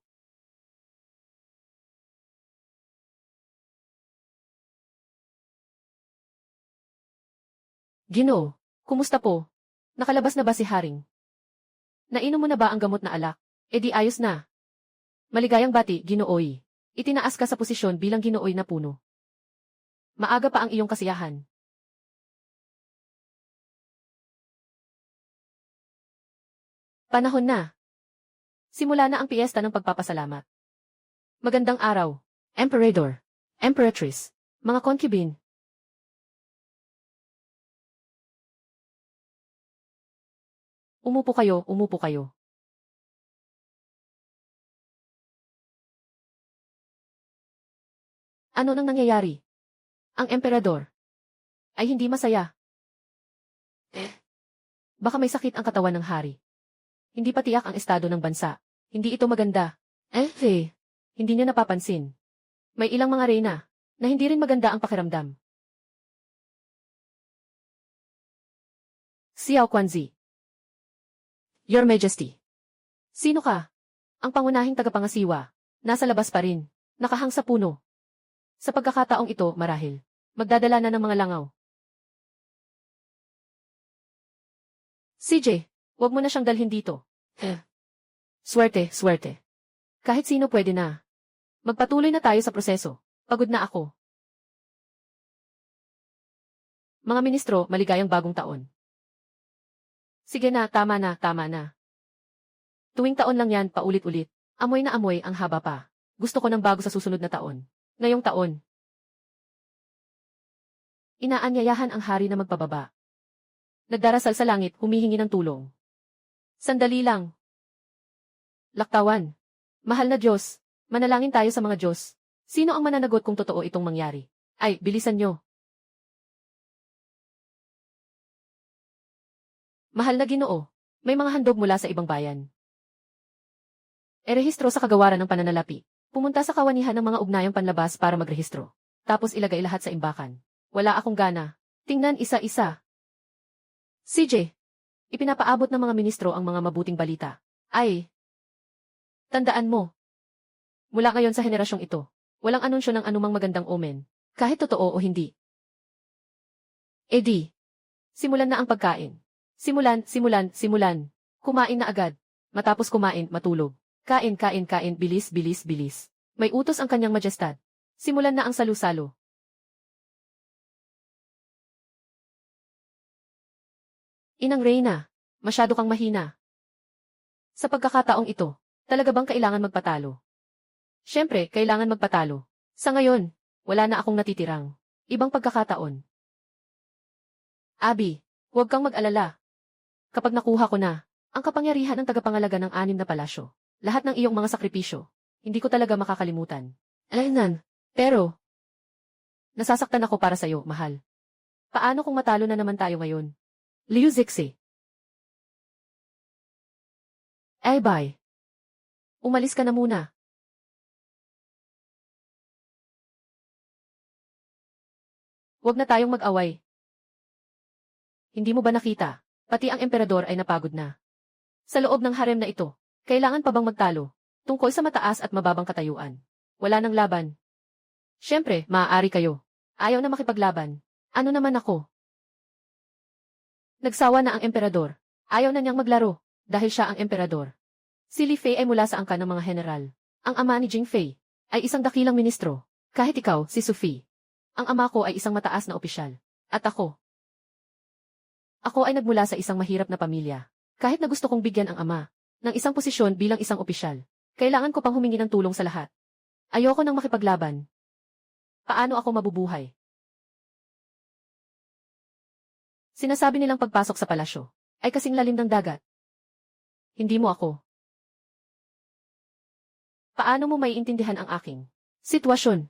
Ginoo. Kumusta po? Nakalabas na ba si Haring? Nainom mo na ba ang gamot na alak? E di ayos na. Maligayang bati, Ginooy. Itinaas ka sa posisyon bilang Ginooy na puno. Maaga pa ang iyong kasiyahan. Panahon na. Simula na ang piyesta ng pagpapasalamat. Magandang araw, Emperador, Emperatrice, mga concubine. Umupo kayo, umupo kayo. Ano nang nangyayari? Ang emperador ay hindi masaya. Baka may sakit ang katawan ng hari. Hindi pa tiyak ang estado ng bansa. Hindi ito maganda. Hindi niya napapansin. May ilang mga reyna na hindi rin maganda ang pakiramdam. Xiao Quanzi. Your Majesty. Sino ka? Ang pangunahing tagapangasiwa. Nasa labas pa rin. Nakahang sa puno. Sa pagkakataong ito, marahil. Magdadala na ng mga langaw. CJ, wag mo na siyang dalhin dito. Swerte, swerte. Kahit sino pwede na. Magpatuloy na tayo sa proseso. Pagod na ako. Mga ministro, maligayang bagong taon. Sige na, tama na, tama na. Tuwing taon lang yan, paulit-ulit. Amoy na amoy ang haba pa. Gusto ko ng bago sa susunod na taon. Ngayong taon. Inaanyayahan ang hari na magpababa. Nagdarasal sa langit, humihingi ng tulong. Sandali lang. Laktawan. Mahal na Diyos, manalangin tayo sa mga Diyos. Sino ang mananagot kung totoo itong mangyari? Ay, bilisan nyo. Mahal na Ginoo, may mga handog mula sa ibang bayan. Erehistro sa kagawaran ng pananalapi. Pumunta sa kawanihan ng mga ugnayang panlabas para magrehistro. Tapos ilagay lahat sa imbakan. Wala akong gana. Tingnan isa-isa. CJ, ipinapaabot ng mga ministro ang mga mabuting balita. Ay, tandaan mo. Mula ngayon sa henerasyong ito, walang anunsyo ng anumang magandang omen, kahit totoo o hindi. Simulan na ang pagkain. Simulan. Kumain na agad. Matapos kumain, matulog. Kain, bilis. May utos ang kanyang majestad. Simulan na ang salu-salo. Inang Reyna, masyado kang mahina. Sa pagkakataong ito, talaga bang kailangan magpatalo? Siyempre, kailangan magpatalo. Sa ngayon, wala na akong natitirang ibang pagkakataon. Abi, huwag kang mag-alala. Kapag nakuha ko na ang kapangyarihan ng tagapangalaga ng 6 na palasyo, lahat ng iyong mga sakripisyo, hindi ko talaga makakalimutan. Pero, nasasaktan ako para sa'yo, mahal. Paano kung matalo na naman tayo ngayon? Liu Zixi. Bye. Umalis ka na muna. Huwag na tayong mag-away. Hindi mo ba nakita? Pati ang emperador ay napagod na. Sa loob ng harem na ito, kailangan pa bang magtalo? Tungkol sa mataas at mababang katayuan. Wala nang laban. Siyempre, maaari kayo. Ayaw na makipaglaban. Ano naman ako? Nagsawa na ang emperador. Ayaw na niyang maglaro, dahil siya ang emperador. Si Li Fei ay mula sa angkan ng mga general. Ang ama ni Jing Fei ay isang dakilang ministro. Kahit ikaw, si Sophie. Ang ama ko ay isang mataas na opisyal. At ako. Ako ay nagmula sa isang mahirap na pamilya. Kahit na gusto kong bigyan ang ama ng isang posisyon bilang isang opisyal, kailangan ko pang humingi ng tulong sa lahat. Ayoko nang makipaglaban. Paano ako mabubuhay? Sinasabi nilang pagpasok sa palasyo ay kasing lalim ng dagat. Hindi mo ako. Paano mo maiintindihan ang aking sitwasyon?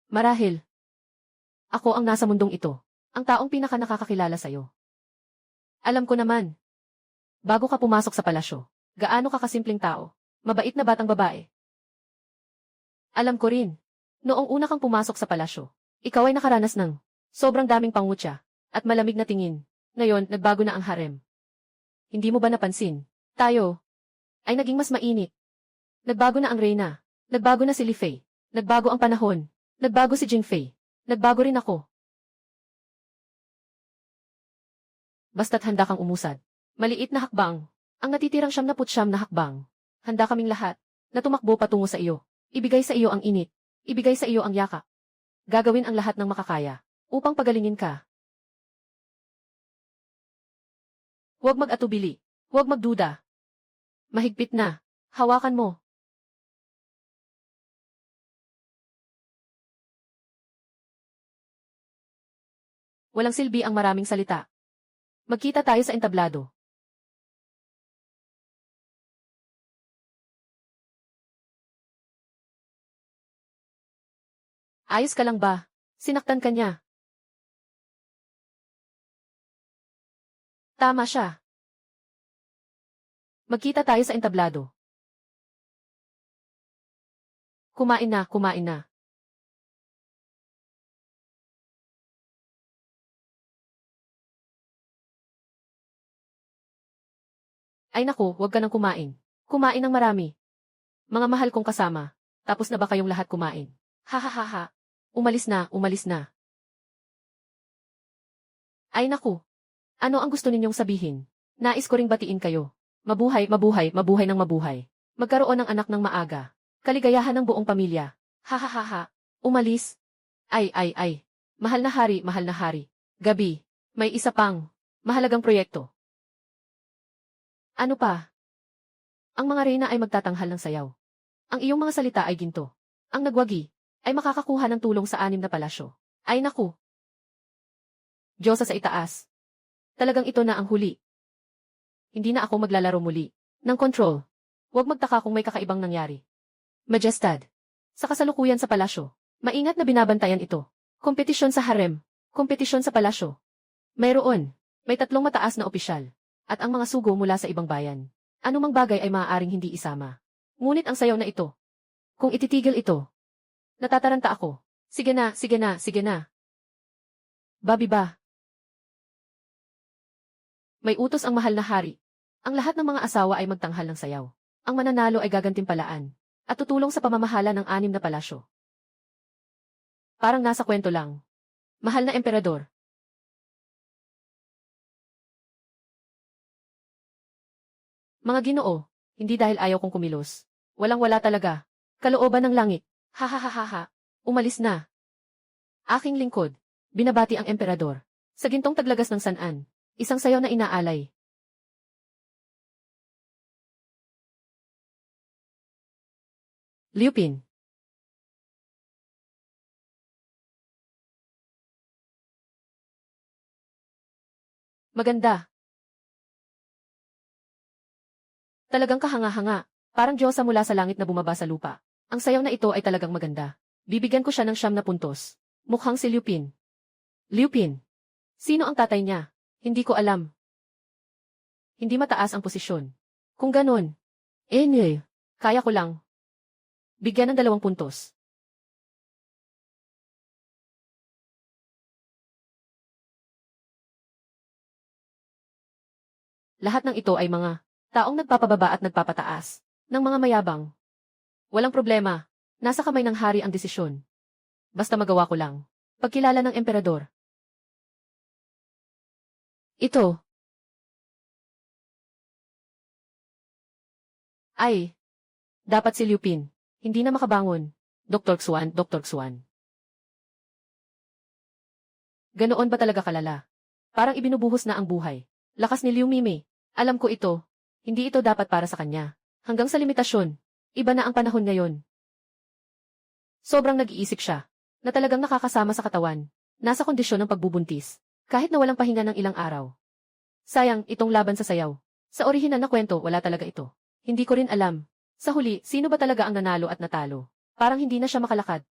Marahil, ako ang nasa mundong ito, ang taong pinaka nakakakilala sa'yo. Alam ko naman, bago ka pumasok sa palasyo, gaano ka kasimpleng tao, mabait na batang babae. Alam ko rin, noong una kang pumasok sa palasyo, ikaw ay nakaranas ng sobrang daming pangutya at malamig na tingin. Ngayon, nagbago na ang harem. Hindi mo ba napansin? Tayo ay naging mas mainit. Nagbago na ang Reyna. Nagbago na si Li Fei. Nagbago ang panahon. Nagbago si Jing Fei. Nagbago rin ako. Basta't handa kang umusad. Maliit na hakbang. Ang natitirang 79 na hakbang. Handa kaming lahat na tumakbo patungo sa iyo. Ibigay sa iyo ang init. Ibigay sa iyo ang yakap. Gagawin ang lahat ng makakaya upang pagalingin ka. Huwag mag-atubili. Huwag magduda. Mahigpit na. Hawakan mo. Walang silbi ang maraming salita. Magkita tayo sa entablado. Ayos ka lang ba? Sinaktan ka niya. Tama siya. Magkita tayo sa entablado. Kumain na, kumain na. Ay naku, huwag ka nang kumain. Kumain ng marami. Mga mahal kong kasama. Tapos na ba kayong lahat kumain? Ha ha ha ha. Umalis na, umalis na. Ay naku. Ano ang gusto ninyong sabihin? Nais ko ring batiin kayo. Mabuhay, mabuhay, mabuhay ng mabuhay. Magkaroon ng anak ng maaga. Kaligayahan ng buong pamilya. Ha ha ha ha. Umalis. Ay ay ay. Mahal na hari, mahal na hari. Gabi. May isa pang mahalagang proyekto. Ano pa? Ang mga reyna ay magtatanghal ng sayaw. Ang iyong mga salita ay ginto. Ang nagwagi ay makakakuha ng tulong sa 6 na palasyo. Ay naku. Diyosa sa itaas. Talagang ito na ang huli. Hindi na ako maglalaro muli ng control. Huwag magtaka kung may kakaibang nangyari. Majestad. Sa kasalukuyan sa palasyo, maingat na binabantayan ito. Kompetisyon sa harem. Kompetisyon sa palasyo. Mayroon. May 3 mataas na opisyal. At ang mga sugo mula sa ibang bayan. Anumang bagay ay maaaring hindi isama. Ngunit ang sayaw na ito. Kung ititigil ito. Natataranta ako. Sige na, sige na, sige na. Babi ba? May utos ang mahal na hari. Ang lahat ng mga asawa ay magtanghal ng sayaw. Ang mananalo ay gagantimpalaan. At tutulong sa pamamahala ng 6 na palasyo. Parang nasa kwento lang. Mahal na emperador. Mga Ginoo, hindi dahil ayaw kong kumilos. Walang-wala talaga. Kalooban ng langit. Ha ha ha ha ha. Umalis na. Aking lingkod. Binabati ang emperador. Sa gintong taglagas ng sanan. Isang sayaw na inaalay. Liu Pin. Maganda. Talagang kahanga-hanga. Parang diyosa mula sa langit na bumaba sa lupa. Ang sayaw na ito ay talagang maganda. Bibigyan ko siya ng 9 na puntos. Mukhang si Liu Pin. Liu Pin. Sino ang tatay niya? Hindi ko alam. Hindi mataas ang posisyon. Kung ganon. Kaya ko lang. Bigyan ng 2 puntos. Lahat ng ito ay mga taong nagpapababa at nagpapataas ng mga mayabang. Walang problema. Nasa kamay ng hari ang desisyon. Basta magawa ko lang. Pagkilala ng emperador. Ito. Ay. Dapat si Liu Pin. Hindi na makabangon. Dr. Xuan, Dr. Xuan. Ganoon ba talaga kalala? Parang ibinubuhos na ang buhay. Lakas ni Liu Mimi. Alam ko ito. Hindi ito dapat para sa kanya. Hanggang sa limitasyon. Iba na ang panahon ngayon. Sobrang nag-iisip siya. Na talagang nakakasama sa katawan. Nasa kondisyon ng pagbubuntis. Kahit na walang pahinga ng ilang araw. Sayang, itong laban sa sayaw. Sa orihinal na kwento, wala talaga ito. Hindi ko rin alam. Sa huli, sino ba talaga ang nanalo at natalo? Parang hindi na siya makalakad.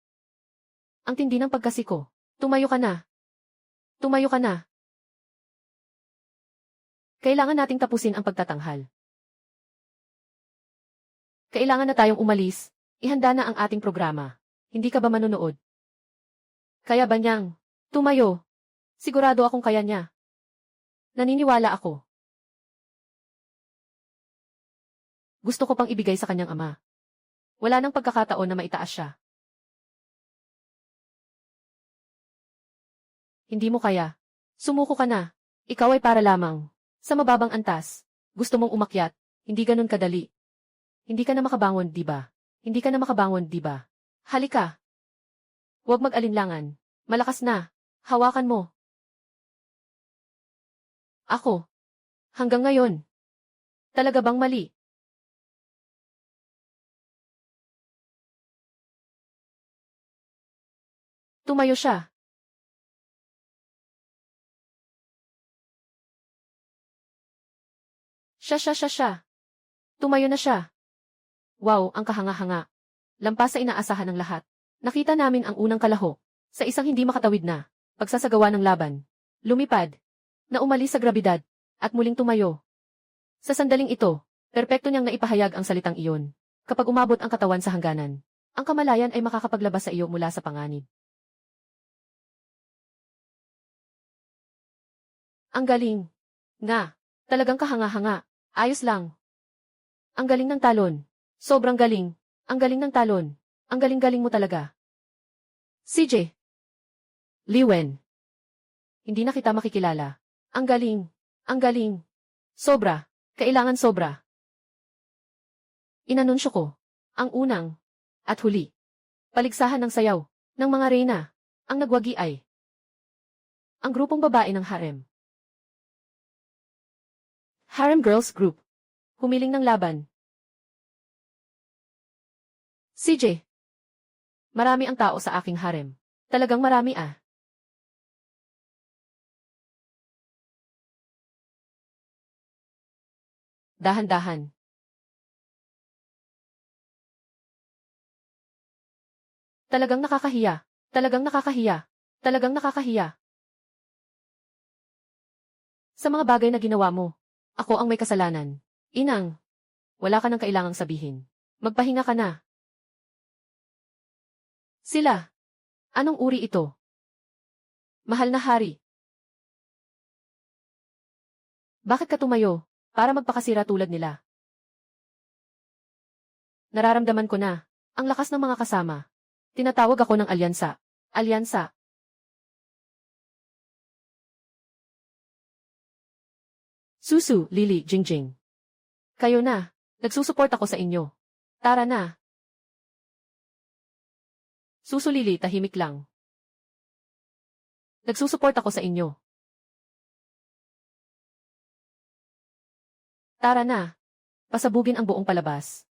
Ang tindi ng pagkasiko. Tumayo ka na. Tumayo ka na. Kailangan nating tapusin ang pagtatanghal. Kailangan na tayong umalis. Ihanda na ang ating programa. Hindi ka ba manonood? Kaya ba niyang tumayo? Sigurado akong kaya niya. Naniniwala ako. Gusto ko pang ibigay sa kanyang ama. Wala nang pagkakataon na maitaas siya. Hindi mo kaya. Sumuko ka na. Ikaw ay para lamang. Sa mababang antas. Gusto mong umakyat. Hindi ganun kadali. Hindi ka na makabangon, di ba? Hindi ka na makabangon, di ba? Halika. Huwag mag-alinlangan. Malakas na. Hawakan mo. Ako. Hanggang ngayon. Talaga bang mali? Tumayo siya. Siya. Tumayo na siya. Wow, ang kahanga-hanga. Lampas sa inaasahan ng lahat. Nakita namin ang unang kalaho. Sa isang hindi makatawid na pagsasagawa ng laban. Lumipad. Na umalis sa grabidad. At muling tumayo. Sa sandaling ito, perpekto niyang naipahayag ang salitang iyon. Kapag umabot ang katawan sa hangganan, ang kamalayan ay makakapaglabas sa iyo mula sa panganib. Ang galing. Nga. Talagang kahanga-hanga. Ayos lang. Ang galing ng talon. Sobrang galing. Ang galing ng talon. Ang galing-galing mo talaga. CJ. Liwen. Hindi na kita makikilala. Ang galing. Ang galing. Sobra. Kailangan sobra. Inanunsyo ko. Ang unang. At huli. Paligsahan ng sayaw. Ng mga reyna. Ang nagwagi ay. Ang grupong babae ng harem. Harem Girls Group. Humiling ng laban. CJ. Marami ang tao sa aking harem. Talagang marami ah. Dahan-dahan. Talagang nakakahiya. Talagang nakakahiya. Talagang nakakahiya. Sa mga bagay na ginawa mo, ako ang may kasalanan. Inang, wala ka nang kailangang sabihin. Magpahinga ka na. Sila. Anong uri ito? Mahal na hari. Bakit ka tumayo? Para magpakasira tulad nila. Nararamdaman ko na. Ang lakas ng mga kasama. Tinatawag ako ng alyansa. Alyansa. Susu, Lily, Jingjing. Kayo na. Nagsusuport ako sa inyo. Tara na. Susu, Lily, tahimik lang. Nagsusuport ako sa inyo. Tara na. Pasabugin ang buong palabas.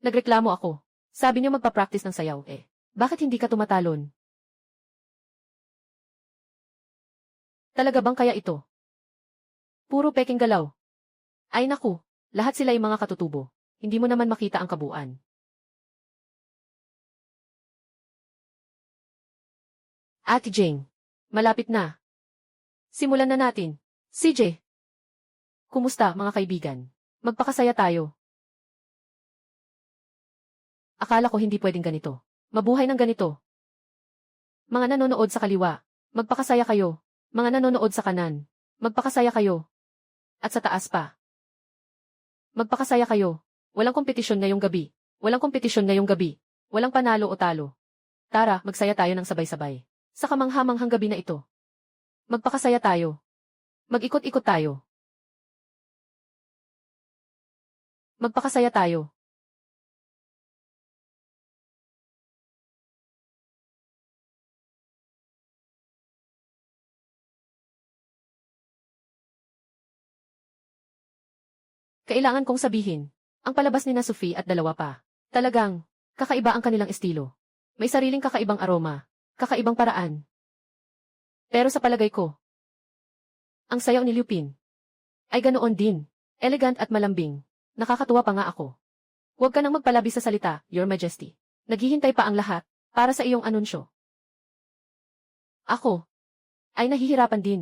Nagreklamo ako. Sabi niyo magpa-practice ng sayaw eh. Bakit hindi ka tumatalon? Talaga bang kaya ito? Puro peking galaw. Ay naku, lahat sila ay mga katutubo. Hindi mo naman makita ang kabuuan. Ate Jing, malapit na. Simulan na natin. CJ. Kumusta mga kaibigan? Magpakasaya tayo. Akala ko hindi pwedeng ganito. Mabuhay ng ganito. Mga nanonood sa kaliwa, magpakasaya kayo. Mga nanonood sa kanan, magpakasaya kayo. At sa taas pa. Magpakasaya kayo. Walang kompetisyon ngayong gabi. Walang kompetisyon ngayong gabi. Walang panalo o talo. Tara, magsaya tayo ng sabay-sabay. Sa kamanghamanghang gabi na ito. Magpakasaya tayo. Mag-ikot-ikot tayo. Magpakasaya tayo. Kailangan kong sabihin, ang palabas ni na Sophie at dalawa pa. Talagang, kakaiba ang kanilang estilo. May sariling kakaibang aroma, kakaibang paraan. Pero sa palagay ko, ang sayaw ni Lupin ay ganoon din, elegant at malambing. Nakakatuwa pa nga ako. Huwag ka nang magpalabi sa salita, Your Majesty. Naghihintay pa ang lahat para sa iyong anunsyo. Ako ay nahihirapan din.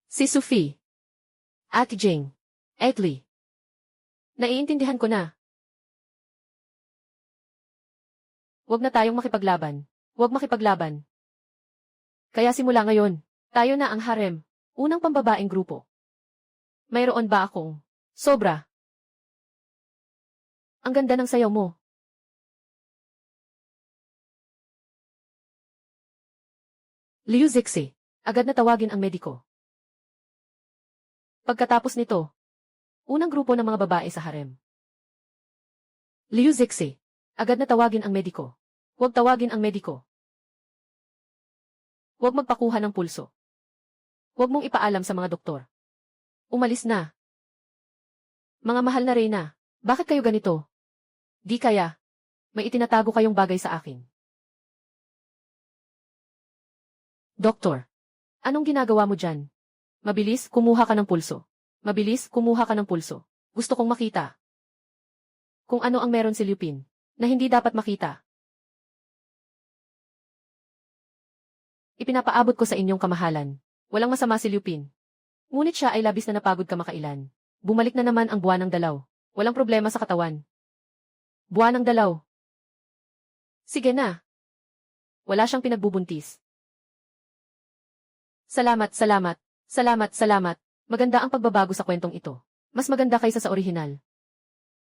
Si Sophie. Ate Jing. Etli. Naiintindihan ko na. Huwag na tayong makipaglaban. Huwag makipaglaban. Kaya simula ngayon, tayo na ang harem, unang pambabaeng grupo. Mayroon ba akong sobra? Ang ganda ng sayaw mo. Liu Zixi. Agad na tawagin ang mediko. Pagkatapos nito, unang grupo ng mga babae sa harem. Liu Zixi. Agad na tawagin ang mediko. Huwag tawagin ang mediko. Huwag magpakuha ng pulso. Huwag mong ipaalam sa mga doktor. Umalis na. Mga mahal na Reyna, bakit kayo ganito? Di kaya, may itinatago kayong bagay sa akin. Doktor, anong ginagawa mo dyan? Mabilis, kumuha ka ng pulso. Mabilis, kumuha ka ng pulso. Gusto kong makita. Kung ano ang meron si Lupin, na hindi dapat makita. Ipinapaabot ko sa inyong kamahalan. Walang masama si Lupin. Ngunit siya ay labis na napagod kamakailan. Bumalik na naman ang buwan ng dalaw. Walang problema sa katawan. Buwan ng dalaw. Sige na. Wala siyang pinagbubuntis. Salamat, salamat. Salamat, salamat. Maganda ang pagbabago sa kwentong ito. Mas maganda kaysa sa orihinal.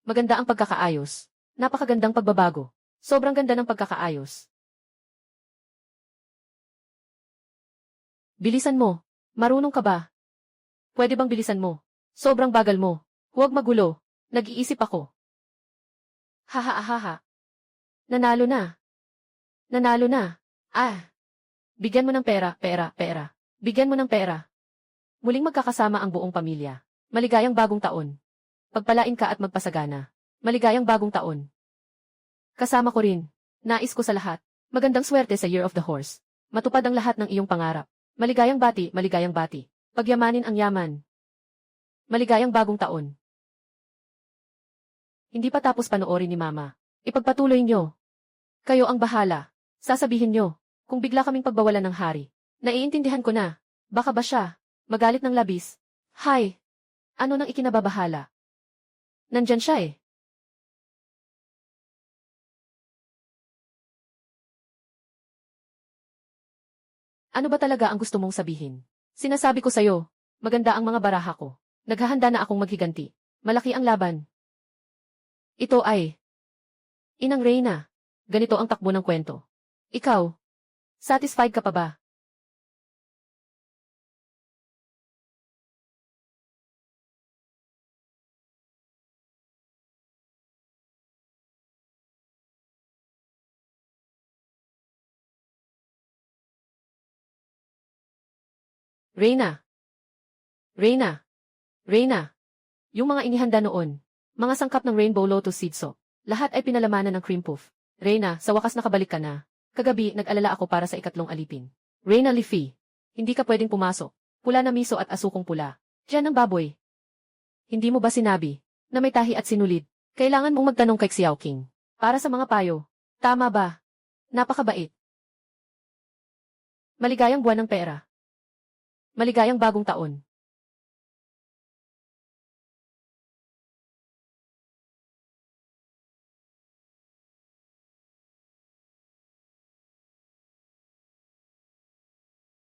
Maganda ang pagkakaayos. Napakagandang pagbabago. Sobrang ganda ng pagkakaayos. Bilisan mo. Marunong ka ba? Pwede bang bilisan mo? Sobrang bagal mo. Huwag magulo. Nag-iisip ako. Haha. Nanalo na. Nanalo na. Ah. Bigyan mo ng pera. Bigyan mo ng pera. Muling magkakasama ang buong pamilya. Maligayang bagong taon. Pagpalain ka at magpasagana. Maligayang bagong taon. Kasama ko rin. Nais ko sa lahat. Magandang swerte sa Year of the Horse. Matupad ang lahat ng iyong pangarap. Maligayang bati, maligayang bati. Pagyamanin ang yaman. Maligayang bagong taon. Hindi pa tapos panoorin ni Mama. Ipagpatuloy nyo. Kayo ang bahala. Sasabihin nyo, kung bigla kaming pagbawalan ng hari. Naiintindihan ko na. Baka ba siya magalit ng labis? Hay! Ano nang ikinababahala? Nandyan siya eh. Ano ba talaga ang gusto mong sabihin? Sinasabi ko sa'yo, maganda ang mga baraha ko. Naghahanda na akong maghiganti. Malaki ang laban. Ito ay Inang Reyna. Ganito ang takbo ng kwento. Ikaw, satisfied ka pa ba? Reyna. Reyna. Reyna. Yung mga inihanda noon. Mga sangkap ng Rainbow Lotus Seedso. Lahat ay pinalamanan ng cream puff. Reyna, sa wakas nakabalik ka na. Kagabi, nag-alala ako para sa ikatlong alipin. Reyna Leafy. Hindi ka pwedeng pumasok. Pula na miso at asukong pula. Diyan ang baboy. Hindi mo ba sinabi na may tahi at sinulid? Kailangan mong magtanong kay Xiao King. Para sa mga payo. Tama ba? Napakabait. Maligayang buwan ng pera. Maligayang bagong taon.